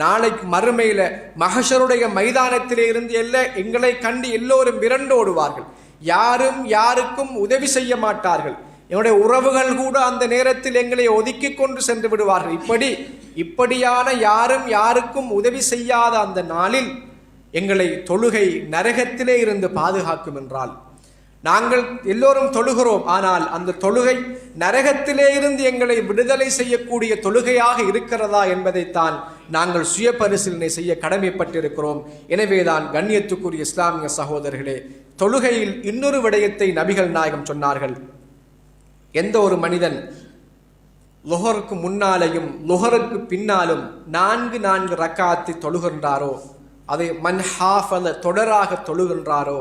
S1: நாளைக்கு மறுமையில மஹ்ஷருடைய மைதானத்திலே இருந்து எங்களை கண்டு எல்லோரும் விரண்டோடுவார்கள். யாரும் யாருக்கும் உதவி செய்ய மாட்டார்கள். என்னுடைய உறவுகள் கூட அந்த நேரத்தில் எங்களை ஒதுக்கி கொண்டு சென்று விடுவார்கள். இப்படியான யாரும் யாருக்கும் உதவி செய்யாத அந்த நாளில் எங்களை தொழுகை நரகத்திலே இருந்து பாதுகாக்கும் என்றால், நாங்கள் எல்லோரும் தொழுகிறோம், ஆனால் அந்த தொழுகை நரகத்திலே இருந்து எங்களை விடுதலை செய்யக்கூடிய தொழுகையாக இருக்கிறதா என்பதைத்தான் நாங்கள் சுய பரிசீலனை செய்ய கடமைப்பட்டிருக்கிறோம். எனவேதான் கண்ணியத்துக்குரிய இஸ்லாமிய சகோதரர்களே, தொழுகையில் இன்னொரு விடயத்தை நபிகள் நாயகம் சொன்னார்கள். எந்த ஒரு மனிதன் லுஹருக்கு முன்னாலேயும் லுஹருக்கு பின்னாலும் 4 ரக்காத்தை தொழுகின்றாரோ, அதை மன் ஹாஃபல தொடராக தொழுகின்றாரோ,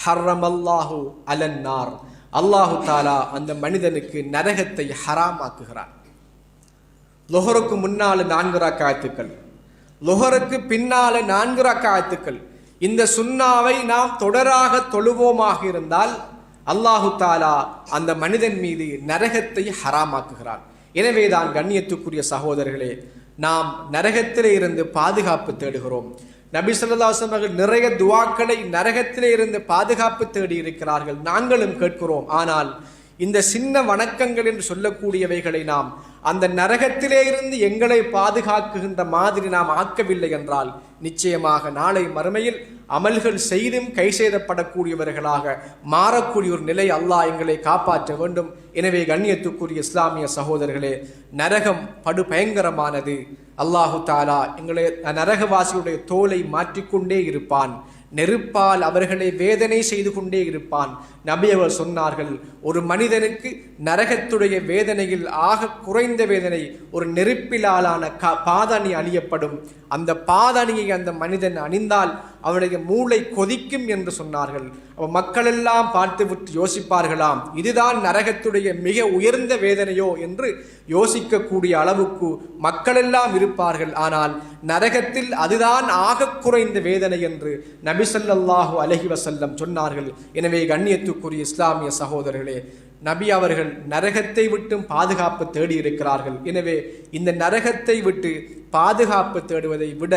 S1: ஹர்ரமல்லாஹு அலன்னார், அல்லாஹு தாலா அந்த மனிதனுக்கு நரகத்தை ஹராமாக்குகிறார். லுஹருக்கு முன்னால 4 ரக்காத்துக்கள், லுஹருக்கு பின்னால 4 ரக்காத்துக்கள். இந்த சுன்னாவை நாம் தொடராக தொழுவோமாக இருந்தால் அல்லாஹு தாலா அந்த மனிதன் மீது நரகத்தை ஹராமாக்குகிறார். எனவேதான் கண்ணியத்துக்குரிய சகோதரர்களே, நாம் நரகத்திலே இருந்து பாதுகாப்பு தேடுகிறோம். நபி ஸல்லல்லாஹு அலைஹி வஸல்லம் நிறைய துஆக்களை நரகத்திலே இருந்து பாதுகாப்பு தேடி இருக்கிறார்கள். நாங்களும் கேட்கிறோம். ஆனால் இந்த சின்ன வணக்கங்கள் என்று சொல்லக்கூடியவைகளை நாம் அந்த நரகத்திலே இருந்து எங்களை பாதுகாக்குகின்ற மாதிரி நாம் ஆக்கவில்லை என்றால் நிச்சயமாக நாளை மறுமையில் அமல்கள் செய்தும் கை செய்தப்படக்கூடியவர்களாக மாறக்கூடிய ஒரு நிலை அல்லாஹ் எங்களை காப்பாற்ற வேண்டும். எனவே கண்ணியத்துக்குரிய இஸ்லாமிய சகோதரர்களே, நரகம் படு பயங்கரமானது. அல்லாஹு தாலா எங்களை நரகவாசியுடைய தோலை மாற்றிக்கொண்டே இருப்பான். நெருப்பால் அவர்களை வேதனை செய்து கொண்டே இருப்பான். நபி அவர் சொன்னார்கள், ஒரு மனிதனுக்கு நரகத்துடைய வேதனையில் ஆக குறைந்த வேதனை ஒரு நெருப்பிலாலான பாதணி அணியப்படும். அந்த பாதணியை அந்த மனிதன் அணிந்தால் அவனுடைய மூளை கொதிக்கும் என்று சொன்னார்கள். மக்கள் எல்லாம் பார்த்து விட்டு யோசிப்பார்களாம், இதுதான் நரகத்துடைய மிக உயர்ந்த வேதனையோ என்று யோசிக்கக்கூடிய அளவுக்கு மக்கள் எல்லாம் இருப்பார்கள். ஆனால் நரகத்தில் அதுதான் ஆக குறைந்த வேதனை என்று நபி ஸல்லல்லாஹு அலைஹி வஸல்லம் சொன்னார்கள். எனவே கண்ணியத்துக்குரிய இஸ்லாமிய சகோதரர்களே, நபி அவர்கள் நரகத்தை விட்டும் பாதுகாப்பு தேடி இருக்கிறார்கள். எனவே இந்த நரகத்தை விட்டு பாதுகாப்பு தேடுவதை விட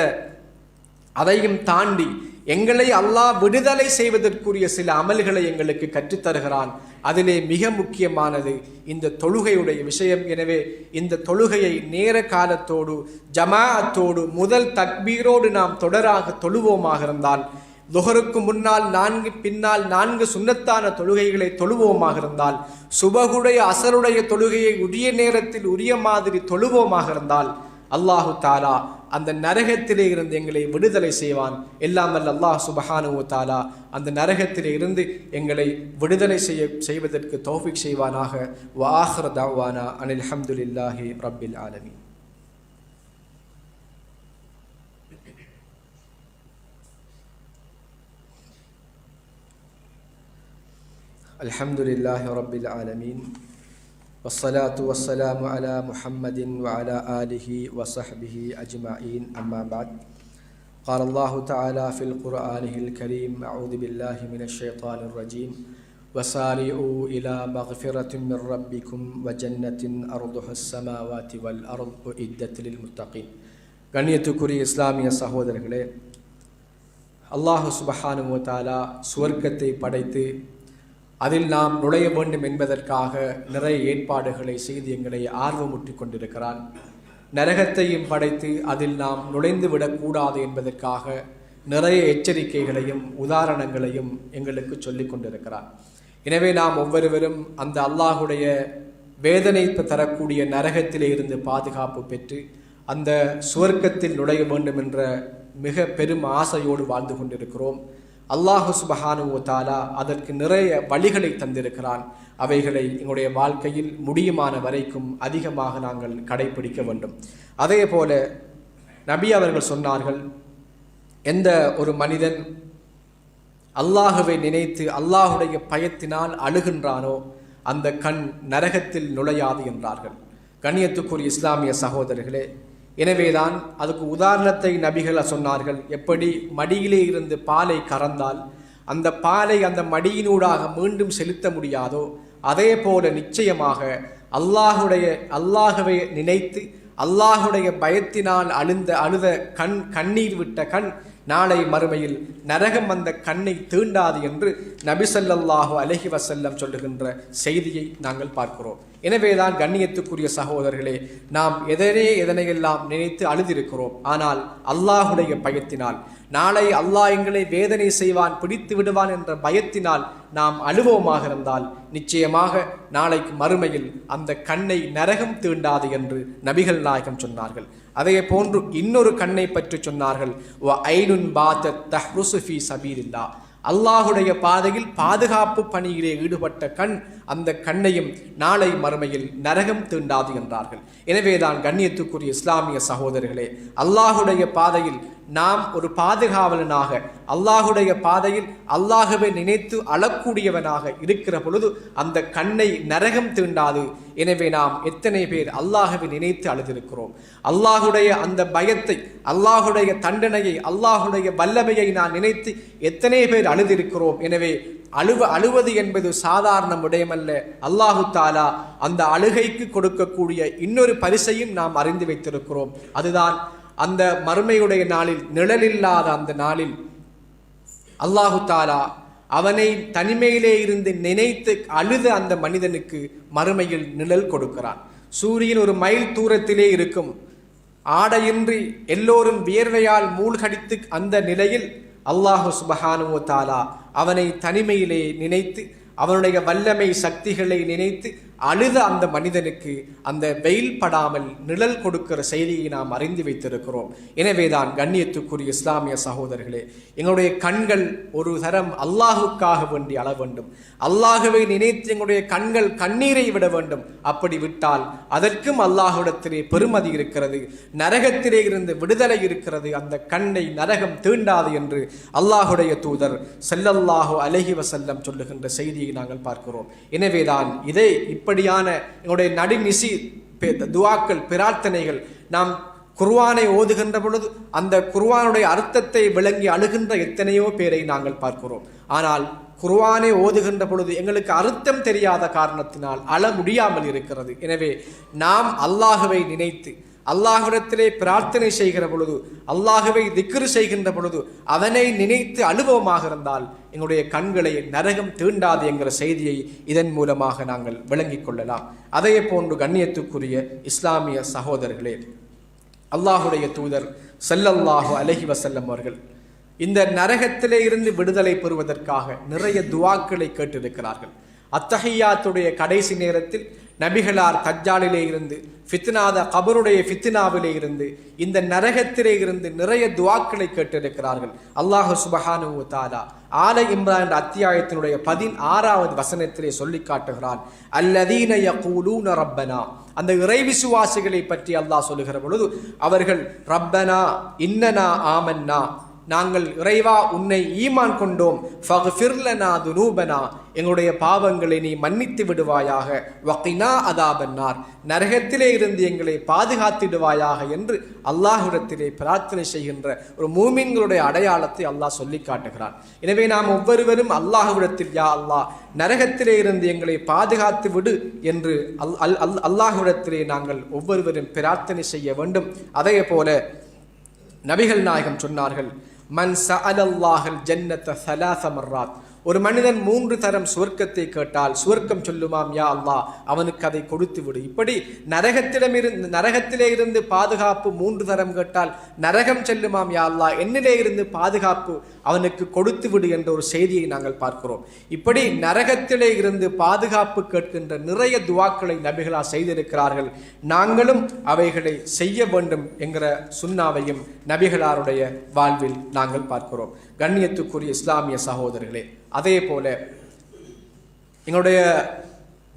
S1: அதையும் தாண்டி எங்களை அல்லாஹ் விடுதலை செய்வதற்குரிய சில அமல்களை எங்களுக்கு கற்றுத்தருகிறான். அதிலே மிக முக்கியமானது இந்த தொழுகையுடைய விஷயம். எனவே இந்த தொழுகையை நேர காலத்தோடு ஜமாஅத்தோடு முதல் தக்பீரோடு நாம் தொடராக தொழுவோமாக இருந்தால், துஹருக்கு முன்னால் 4 பின்னால் 4 சுன்னத்தான தொழுகைகளை தொழுவோமாக இருந்தால், சுபகுடைய அசருடைய தொழுகையை உரிய நேரத்தில் உரிய மாதிரி தொழுவோமாக இருந்தால் அல்லாஹு தாலா அந்த நரகத்திலே இருந்து எங்களை விடுதலை செய்வான். எல்லாம் வல்ல அல்லாஹ் சுப்ஹானஹு வ தஆலா அந்த நரகத்திலே இருந்து எங்களை விடுதலை செய்வதற்கு தௌஃபீக் செய்வானாக. வ ஆখির தஅவானா அனில் ஹம்துலில்லாஹி ரப்பில் ஆலமீன். அல்ஹம்துலில்லாஹி ரப்பில் ஆலமீன். والصلاة والسلام على محمد وعلى آله وصحبه أجمعين. أما بعد، قال الله تعالى في القرآن الكريم: أعوذ بالله من الشيطان الرجيم وسارعوا إلى مغفرة من ربكم وجنة أرضها السماوات والأرض أعدت للمتقين. கண்ணியத்துக்குரிய இஸ்லாமிய சகோதரர்களே, அல்லாஹ் சுப்ஹானஹு வ தஆலா சுவர்க்கத்தை படைத்து அதில் நாம் நுழைய வேண்டும் என்பதற்காக நிறைய ஏற்பாடுகளை செய்து எங்களை ஆர்வமூட்டிக் கொண்டிருக்கிறான். நரகத்தையும் படைத்து அதில் நாம் நுழைந்து விடக்கூடாது என்பதற்காக நிறைய எச்சரிக்கைகளையும் உதாரணங்களையும் எங்களுக்கு சொல்லிக் கொண்டிருக்கிறான். எனவே நாம் ஒவ்வொருவரும் அந்த அல்லாஹுடைய வேதனை தரக்கூடிய நரகத்திலே இருந்து பாதுகாப்பு பெற்று அந்த சுவர்க்கத்தில் நுழைய வேண்டும் என்ற மிக பெரும் ஆசையோடு வாழ்ந்து கொண்டிருக்கிறோம். அல்லாஹு சுப்ஹானஹு வ தஆலா அதற்கு நிறைய வழிகளை தந்திருக்கிறான். அவைகளை எங்களுடைய வாழ்க்கையில் முடியுமான வரைக்கும் அதிகமாக நாங்கள் கடைபிடிக்க வேண்டும். அதே போல நபி அவர்கள் சொன்னார்கள், எந்த ஒரு மனிதன் அல்லாஹுவை நினைத்து அல்லாஹுடைய பயத்தினால் அழுகின்றானோ அந்த கண் நரகத்தில் நுழையாது என்றார்கள். கண்ணியத்துக்குரிய இஸ்லாமிய சகோதரர்களே, எனவேதான் அதுக்கு உதாரணத்தை நபிகள் சொன்னார்கள். எப்படி மடியிலே இருந்து பாலை கறந்தால் அந்த பாலை அந்த மடியினூடாக மீண்டும் செலுத்த முடியாதோ, அதே போல நிச்சயமாக அல்லாஹுவை நினைத்து அல்லாஹுடைய பயத்தினால் அழுத கண்ணீர் விட்ட கண் நாளை மறுமையில் நரகம் அந்த கண்ணை தீண்டாது என்று நபி ஸல்லல்லாஹு அலைஹி வஸல்லம் சொல்லுகின்ற செய்தியை நாங்கள் பார்க்கிறோம். எனவேதான் கண்ணியத்துக்குரிய சகோதரர்களே, நாம் எதனையெல்லாம் நினைத்து அழுதிருக்கிறோம். ஆனால் அல்லாஹுடைய பயத்தினால், நாளை அல்லாஹ் எங்களை வேதனை செய்வான், பிடித்து விடுவான் என்ற பயத்தினால் நாம் அழுவோமாக இருந்தால் நிச்சயமாக நாளைக்கு மறுமையில் அந்த கண்ணை நரகம் தீண்டாது என்று நபிகள் நாயகம் சொன்னார்கள். அதே போன்று இன்னொரு கண்ணை பற்றி சொன்னார்கள், அல்லாஹுடைய பாதையில் பாதுகாப்பு பணியிலே ஈடுபட்ட கண், அந்த கண்ணையும் நாளை மறுமையில் நரகம் தீண்டாது என்றார்கள். எனவேதான் கண்ணியத்துக்குரிய இஸ்லாமிய சகோதரர்களே, அல்லாஹுடைய பாதையில் நாம் ஒரு பாதுகாவலனாக, அல்லாஹுடைய பாதையில் அல்லாஹுவை நினைத்து அழக்கூடியவனாக இருக்கிற பொழுது அந்த கண்ணை நரகம் தீண்டாது. எனவே நாம் எத்தனை பேர் அல்லாஹுவை நினைத்து அழுதிருக்கிறோம்? அல்லாஹுடைய அந்த பயத்தை, அல்லாஹுடைய தண்டனையை, அல்லாஹுடைய வல்லமையை நான் நினைத்து எத்தனை பேர் அழுதிருக்கிறோம்? எனவே அழுவது என்பது சாதாரண விடயமல்ல. அல்லாஹு தாலா அந்த அழுகைக்கு கொடுக்கக்கூடிய இன்னொரு பரிசையும் நாம் அறிந்து வைத்திருக்கிறோம். அதுதான் அந்த மறுமையுடைய நாளில், நிழலில்லாத அந்த நாளில் அல்லாஹு தாலா அவனை தனிமையிலே இருந்து நினைத்து அழுத அந்த மனிதனுக்கு மறுமையில் நிழல் கொடுக்கிறான். சூரியன் ஒரு மைல் தூரத்திலே இருக்கும். ஆடையின்றி எல்லோரும் வியர்வையால் மூழ்கடித்து அந்த நிலையில் அல்லாஹு சுப்ஹானஹு வ தஆலா அவனை தனிமையிலே நினைத்து அவனுடைய வல்லமை சக்திகளை நினைத்து அழுத அந்த மனிதனுக்கு அந்த வெயில் படாமல் நிழல் கொடுக்கிற செய்தியை நாம் அறிந்து வைத்திருக்கிறோம். எனவேதான் கண்ணியத்துக்குரிய இஸ்லாமிய சகோதரர்களே, எங்களுடைய கண்கள் ஒரு தரம் அல்லாஹுக்காக வேண்டி அள வேண்டும். அல்லாஹுவை நினைத்து எங்களுடைய கண்கள் கண்ணீரை விட வேண்டும். அப்படி விட்டால் அதற்கும் அல்லாஹ்விடத்திலே பெருமதி இருக்கிறது, நரகத்திலே இருந்து விடுதலை இருக்கிறது. அந்த கண்ணை நரகம் தீண்டாது என்று அல்லாஹுடைய தூதர் ஸல்லல்லாஹு அலைஹி வஸல்லம் சொல்லுகின்ற செய்தியை நாங்கள் பார்க்கிறோம். எனவேதான் இதை இப்படியான எங்களுடைய நடுநிசி துஆக்கள் பிரார்த்தனைகள் நாம் குர்ஆனை ஓதுகின்ற பொழுது அந்த குர்ஆனுடைய அர்த்தத்தை விளங்கி அழுகின்ற எத்தனையோ பேரை நாங்கள் பார்க்கிறோம். ஆனால் குர்ஆனை ஓதுகின்ற பொழுது எங்களுக்கு அர்த்தம் தெரியாத காரணத்தினால் அழ முடியாமல் இருக்கிறது. எனவே நாம் அல்லாஹுவை நினைத்து அல்லாஹ்விடத்திலே பிரார்த்தனை செய்கிற பொழுது, அல்லாஹுவை திக்ர் செய்கின்ற பொழுது அவனை நினைத்து அனுபவமாக இருந்தால் எங்களுடைய கண்களை நரகம் தீண்டாது என்கிற செய்தியை இதன் மூலமாக நாங்கள் விளங்கிக் கொள்ளலாம். அதே போன்று கண்ணியத்துக்குரிய இஸ்லாமிய சகோதரர்களே, அல்லாஹுடைய தூதர் ஸல்லல்லாஹு அலைஹி வஸல்லம் அவர்கள் இந்த நரகத்திலே இருந்து விடுதலை பெறுவதற்காக நிறைய துஆக்களை கேட்டிருக்கிறார்கள். அத்தஹியாத்துடைய கடைசி நேரத்தில் நபிகளார் தஜ்ஜாலிலே இருந்து ஃபித்னாத கபருடைய ஃபித்னாவிலே இருந்து இந்த நரகத்திலே இருந்து நிறைய துஆக்களை கேட்டிருக்கிறார்கள். அல்லாஹ் சுப்ஹானஹு வ தஆலா ஆல இம்ரான் என்ற அத்தியாயத்தினுடைய 16வது வசனத்திலே சொல்லி காட்டுகிறான், அல்லதீன யகூலூன ரப்பனா. அந்த இறை விசுவாசிகளை பற்றி அல்லாஹ் சொல்லுகிற பொழுது அவர்கள் ரப்பனா இன்னனா ஆமன்னா, நாங்கள் இறைவா உன்னை ஈமான் கொண்டோம், ஃபக்ஃபிர் லனா துனூபனா, எங்களுடைய பாவங்களை நீ மன்னித்து விடுவாயாக, வகினா அதாபன்னார், நரகத்திலே இருந்து எங்களை பாதுகாத்திடுவாயாக என்று அல்லாஹ்விடத்திலே பிரார்த்தனை செய்கின்ற ஒரு மூமின்களுடைய அடையாளத்தை அல்லாஹ் சொல்லி காட்டுகிறான். எனவே நாம் ஒவ்வொருவரும் அல்லாஹ்விடத்தில் யா அல்லாஹ் நரகத்திலே இருந்து எங்களை பாதுகாத்து விடு என்று அல்லாஹ்விடத்திலே நாங்கள் ஒவ்வொருவரும் பிரார்த்தனை செய்ய வேண்டும். அதே போல நபிகள் நாயகம் சொன்னார்கள், மன் சஅலல்லாஹல் ஜன்னத ஸலாஸ மர்ராத், ஒரு மனிதன் 3 தரம் சுவர்க்கத்தை கேட்டால் சுவர்க்கம் சொல்லுமாம் யா அல்லாஹ் அவனுக்கு அதை கொடுத்து விடு. இப்படி நரகத்திலே இருந்து பாதுகாப்பு 3 தரம் கேட்டால் நரகம் செல்லுமாம் யா அல்லாஹ் என்னிலே இருந்து பாதுகாப்பு அவனுக்கு கொடுத்து விடு என்ற ஒரு செய்தியை நாங்கள் பார்க்கிறோம். இப்படி நரகத்திலே இருந்து பாதுகாப்பு கேட்கின்ற நிறைய துஆக்களை நபிகளா செய்திருக்கிறார்கள். நாங்களும் அவைகளை செய்ய வேண்டும் என்கிற சுன்னாவையும் நபிகளாருடைய வாழ்வில் நாங்கள் பார்க்கிறோம். கண்ணியத்துக்குரிய இஸ்லாமிய சகோதரர்களே, அதே போல எங்களுடைய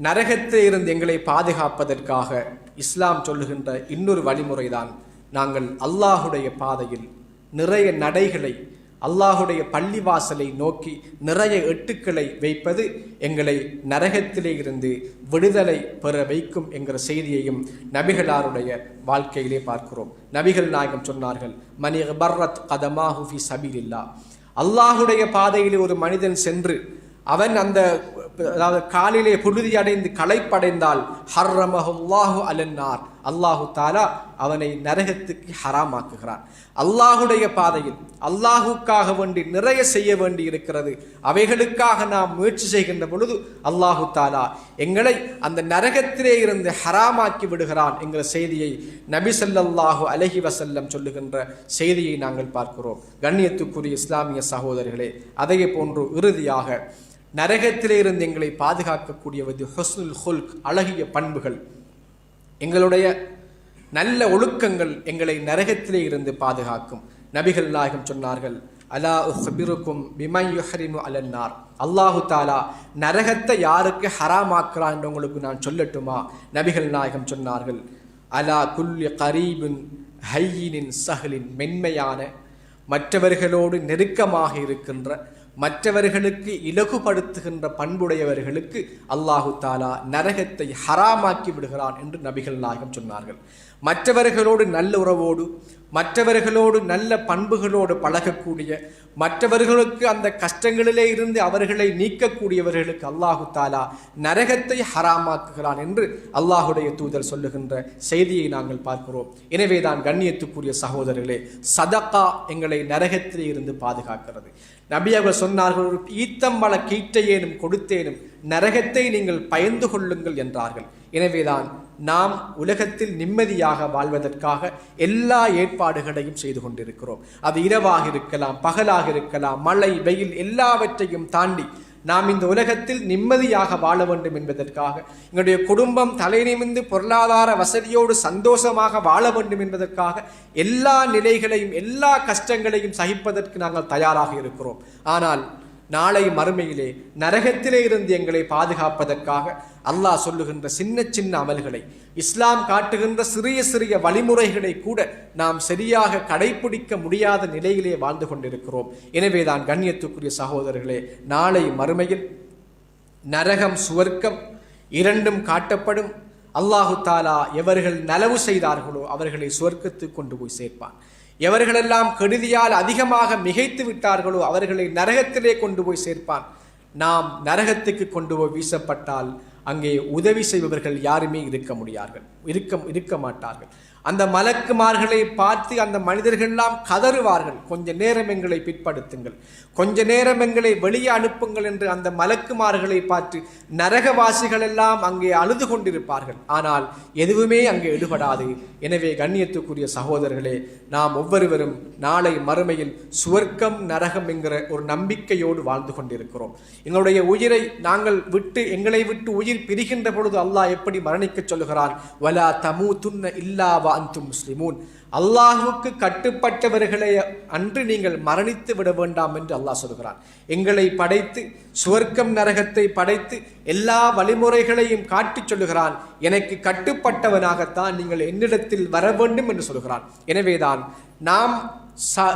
S1: நரகத்தில் இருந்து எங்களை பாதுகாப்பதற்காக இஸ்லாம் சொல்லுகின்ற இன்னொரு வழிமுறைதான் நாங்கள் அல்லாஹுடைய பாதையில் நிறைய நடைகளை, அல்லாஹுடைய பள்ளிவாசலை நோக்கி நிறைய எட்டுக்களை வைப்பது எங்களை நரகத்திலே இருந்து விடுதலை பெற வைக்கும் என்கிற செய்தியையும் நபிகளாருடைய வாழ்க்கையிலே பார்க்கிறோம். நபிகள் நாயகம் சொன்னார்கள், மன் இக்பர்ரத் கதமாஹு ஃபீ சபீலில்லாஹ், அல்லாஹுடைய பாதையிலே ஒரு மனிதன் சென்று அவன் அந்த காலிலே புழுதி அடைந்து களைப்படைந்தால் ஹர்ரமஹுல்லாஹு அலன்னார், அல்லாஹு தாலா அவனை நரகத்துக்கு ஹராமாக்குகிறான். அல்லாஹுடைய பாதையில் அல்லாஹுக்காக வேண்டி நிறைய செய்ய வேண்டி இருக்கிறது. அவைகளுக்காக நாம் முயற்சி செய்கின்ற பொழுது அல்லாஹு தாலா எங்களை அந்த நரகத்திலே இருந்து ஹராமாக்கி விடுகிறான் என்கிற செய்தியை நபி ஸல்லல்லாஹு அலைஹி வஸல்லம் சொல்லுகின்ற செய்தியை நாங்கள் பார்க்கிறோம். கண்ணியத்துக்குரிய இஸ்லாமிய சகோதரர்களே, அதே போன்று இறுதியாக நரகத்திலே இருந்து எங்களை பாதுகாக்கக்கூடியவது ஹுஸ்னுல் ஹுல்க், அழகிய பண்புகள். எங்களுடைய நல்ல ஒழுக்கங்கள் எங்களை நரகத்திலே இருந்து பாதுகாக்கும். நபிகள் நாயகம் சொன்னார்கள், அலா உஹ்பிருக்கும் பிமன் யுஹ்ரிமு அலன்னார், அல்லாஹு தாலா நரகத்தை யாருக்கு ஹராமாக்குறான் என்று உங்களுக்கு நான் சொல்லட்டுமா? நபிகள் நாயகம் சொன்னார்கள், அலா குல்லி கரீபின் ஹையினின் சஹலின், மென்மையான மற்றவர்களோடு நெருக்கமாக இருக்கின்ற மற்றவர்களுக்கு இலகுபடுத்துகின்ற பண்புடையவர்களுக்கு அல்லாஹு தாலா நரகத்தை ஹராமாக்கி விடுகிறான் என்று நபிகள் நாயகம் சொன்னார்கள். மற்றவர்களோடு நல்ல உறவோடு, மற்றவர்களோடு நல்ல பண்புகளோடு பழகக்கூடிய, மற்றவர்களுக்கு அந்த கஷ்டங்களிலே இருந்து அவர்களை நீக்கக்கூடியவர்களுக்கு அல்லாஹு தாலா நரகத்தை ஹராமாக்குகிறான் என்று அல்லாஹுடைய தூதர் சொல்லுகின்ற செய்தியை நாங்கள் பார்க்கிறோம். எனவேதான் கண்ணியத்துக்குரிய சகோதரர்களே, சதகா எங்களை நரகத்திலே இருந்து பாதுகாக்கிறது. நபி அவர்கள் சொன்னார்கள், ஒரு ஈத்தம்பழ கீட்டையேனும் கொடுத்தேனும் நரகத்தை நீங்கள் பயந்து கொள்ளுங்கள் என்றார்கள். எனவேதான் நாம் உலகத்தில் நிம்மதியாக வாழ்வதற்காக எல்லா ஏற்பாடுகளையும் செய்து கொண்டிருக்கிறோம். அது இரவாக இருக்கலாம், பகலாக இருக்கலாம், மழை வெயில் எல்லாவற்றையும் தாண்டி நாம் இந்த உலகத்தில் நிம்மதியாக வாழ வேண்டும் என்பதற்காக, எங்களுடைய குடும்பம் தலை நிமிர்ந்து பொருளாதார வசதியோடு சந்தோஷமாக வாழ வேண்டும் என்பதற்காக எல்லா நிலைகளையும் எல்லா கஷ்டங்களையும் சகிப்பதற்கு நாங்கள் தயாராக இருக்கிறோம். ஆனால் நாளை மறுமையிலே நரகத்திலே இருந்து எங்களை பாதுகாப்பதற்காக அல்லாஹ் சொல்லுகின்ற சின்ன சின்ன அமல்களை, இஸ்லாம் காட்டுகின்ற சிறிய சிறிய வழிமுறைகளை கூட நாம் சரியாக கடைபிடிக்க முடியாத நிலையிலே வாழ்ந்து கொண்டிருக்கிறோம். எனவேதான் கண்ணியத்துக்குரிய சகோதரர்களே, நாளை மறுமையில் நரகம் சுவர்க்கம் இரண்டும் காட்டப்படும். அல்லாஹு தாலா எவர்கள் நலவு செய்தார்களோ அவர்களை சுவர்க்கத்துக்கு கொண்டு போய் சேர்ப்பான். எவர்களெல்லாம் கெடுதியால் அதிகமாக மிகைத்து விட்டார்களோ அவர்களை நரகத்திலே கொண்டு போய் சேர்ப்பான். நாம் நரகத்துக்கு கொண்டு போய் வீசப்பட்டால் அங்கே உதவி செய்பவர்கள் யாருமே இருக்க மாட்டார்கள். அந்த மலக்குமார்களை பார்த்து அந்த மனிதர்கள் எல்லாம் கதறுவார்கள், கொஞ்ச நேரம் எங்களை பிற்படுத்துங்கள், கொஞ்ச நேரம் எங்களை வெளியே அனுப்புங்கள் என்று அந்த மலக்குமார்களை பார்த்து நரகவாசிகள் எல்லாம் அங்கே அழுது கொண்டிருப்பார்கள். ஆனால் எதுவுமே அங்கே எடுபடாது. எனவே கண்ணியத்துக்குரிய சகோதரர்களே, நாம் ஒவ்வொருவரும் நாளை மறுமையில் சுவர்க்கம் நரகம் என்கிற ஒரு நம்பிக்கையோடு வாழ்ந்து கொண்டிருக்கிறோம். எங்களுடைய உயிரை எங்களை விட்டு உயிர் பிரிகின்ற பொழுது அல்லாஹ் எப்படி மரணிக்க சொல்லுகிறான்? வலா தமூதுன்ன இல்லா வ அன்தும் முஸ்லிமூன். அல்லாஹுக்கு கட்டுப்பட்டவர்களை அன்று நீங்கள் மரணித்து விட வேண்டாம் என்று அல்லாஹ் சொல்கிறான். எங்களை படைத்து சுவர்க்கம் நரகத்தை படைத்து எல்லா வழிமுறைகளையும் காட்டி சொல்லுகிறான். எனக்கு கட்டுப்பட்டவனாகத்தான் நீங்கள் என்னிடத்தில் வர வேண்டும் என்று சொல்கிறான். எனவேதான் நாம்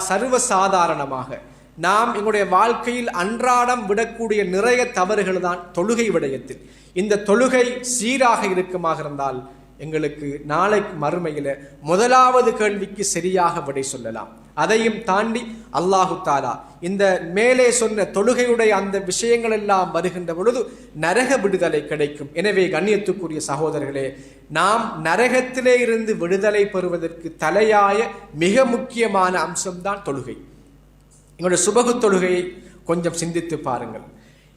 S1: சர்வசாதாரணமாக நாம் எங்களுடைய வாழ்க்கையில் அன்றாடம் விடக்கூடிய நிறைய தவறுகள் தான் தொழுகை விடயத்தில். இந்த தொழுகை சீராக இருக்குமாக இருந்தால் எங்களுக்கு நாளைக்கு மறுமையில முதலாவது கேள்விக்கு சரியாக விடை சொல்லலாம். அதையும் தாண்டி அல்லாஹு தாலா இந்த மேலே சொன்ன தொழுகையுடைய அந்த விஷயங்கள் எல்லாம் வருகின்ற பொழுது நரக விடுதலை கிடைக்கும். எனவே கண்ணியத்துக்குரிய சகோதரர்களே, நாம் நரகத்திலே இருந்து விடுதலை பெறுவதற்கு தலையாய மிக முக்கியமான அம்சம்தான் தொழுகை. எங்களுடைய சுபகு தொழுகையை கொஞ்சம் சிந்தித்து பாருங்கள்.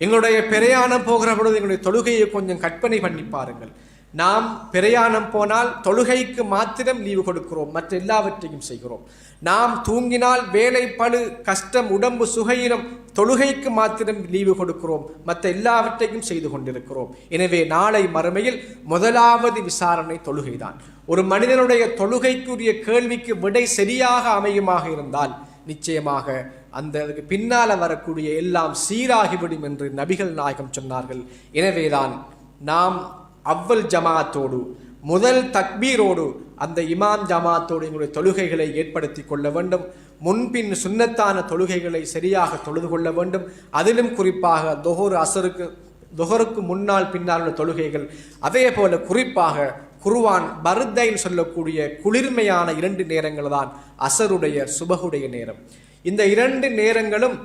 S1: எங்களுடைய பிரயாணம் போகிற பொழுது எங்களுடைய தொழுகையை கொஞ்சம் கற்பனை பண்ணி பாருங்கள். நாம் பிரயாணம் போனால் தொழுகைக்கு மாத்திரம் லீவு கொடுக்கிறோம், மற்ற எல்லாவற்றையும் செய்கிறோம். நாம் தூங்கினால் வேலை பளு கஷ்டம் உடம்பு சுகையினம், தொழுகைக்கு மாத்திரம் லீவு கொடுக்கிறோம், மற்ற எல்லாவற்றையும் செய்து கொண்டிருக்கிறோம். எனவே நாளை மறுமையில் முதலாவது விசாரணை தொழுகைதான். ஒரு மனிதனுடைய தொழுகைக்குரிய கேள்விக்கு விடை சரியாக அமையுமாக இருந்தால் நிச்சயமாக அந்த பின்னால வரக்கூடிய எல்லாம் சீராகிவிடும் என்று நபிகள் நாயகம் சொன்னார்கள். எனவேதான் நாம் அவ்வல் ஜமாத்தோடு முதல் தக்பீரோடு அந்த இமாம் ஜமாத்தோடு எங்களுடைய தொழுகைகளை ஏற்படுத்தி கொள்ள வேண்டும். முன்பின் சுன்னத்தான தொழுகைகளை சரியாக தொழுது கொள்ள வேண்டும். அதிலும் குறிப்பாக தொஹருக்கு முன்னால் பின்னால் உள்ள தொழுகைகள், அதே போல குறிப்பாக குர்ஆன் பர்தைன்னு சொல்லக்கூடிய குளிர்மையான 2 நேரங்கள் தான் அசருடைய சுபகுடைய நேரம். இந்த 2 நேரங்களும்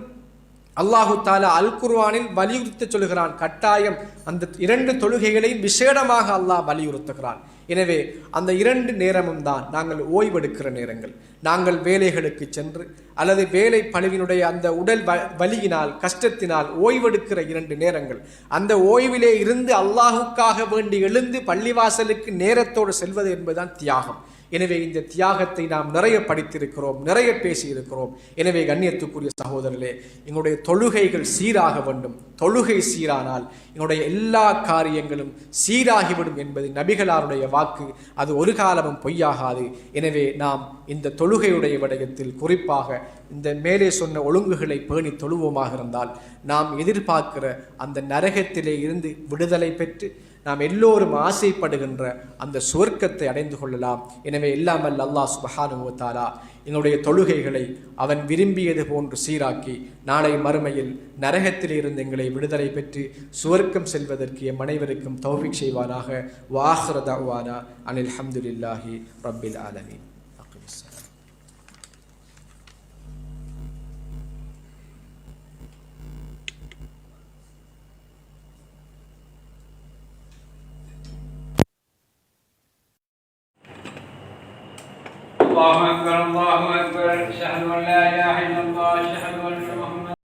S1: அல்லாஹு தாலா அல் குர்ஆனில் வலியுறுத்த சொல்கிறான். கட்டாயம் அந்த 2 தொழுகைகளையும் விசேடமாக அல்லாஹ் வலியுறுத்துகிறான். எனவே அந்த 2 நேரமும் தான் நாங்கள் ஓய்வெடுக்கிற நேரங்கள். நாங்கள் வேலைகளுக்கு சென்று அல்லது வேலை பழுவினுடைய அந்த உடல் வலியினால் கஷ்டத்தினால் ஓய்வெடுக்கிற 2 நேரங்கள். அந்த ஓய்விலே இருந்து அல்லாஹுக்காக வேண்டி எழுந்து பள்ளிவாசலுக்கு நேரத்தோடு செல்வது என்பதுதான் தியாகம். எனவே இந்த தியாகத்தை நாம் நிறைய படித்திருக்கிறோம், நிறைய பேசியிருக்கிறோம். எனவே கண்ணியத்துக்குரிய சகோதரர்களே, எங்களுடைய தொழுகைகள் சீராக வேண்டும். தொழுகை சீரானால் எங்களுடைய எல்லா காரியங்களும் சீராகிவிடும் என்பது நபிகளாருடைய வாக்கு. அது ஒரு காலமும் பொய்யாகாது. எனவே நாம் இந்த தொழுகையுடைய விடயத்தில் குறிப்பாக இந்த மேலே சொன்ன ஒழுங்குகளை பேணி தொழுவோமாக இருந்தால் நாம் எதிர்பார்க்கிற அந்த நரகத்திலே இருந்து விடுதலை பெற்று நாம் எல்லோரும் ஆசைப்படுகின்ற அந்த சுவர்க்கத்தை அடைந்து கொள்ளலாம். எனவே எல்லாம் வல்ல அல்லாஹ் சுப்ஹானஹு வ தஆலா எங்களுடைய தொழுகைகளை அவன் விரும்பியது போன்று சீராக்கி நாளை மறுமையில் நரகத்தில் இருந்து எங்களை விடுதலை பெற்று சுவர்க்கம் செல்வதற்கு எம் அனைவருக்கும் தௌஃபீக் செய்வானாக. வஆகிரு தஅவானா அனில் ஹம்துலில்லாஹி ரப்பில் ஆலமீன்.
S2: الله أكبر الله أكبر أشهد أن لا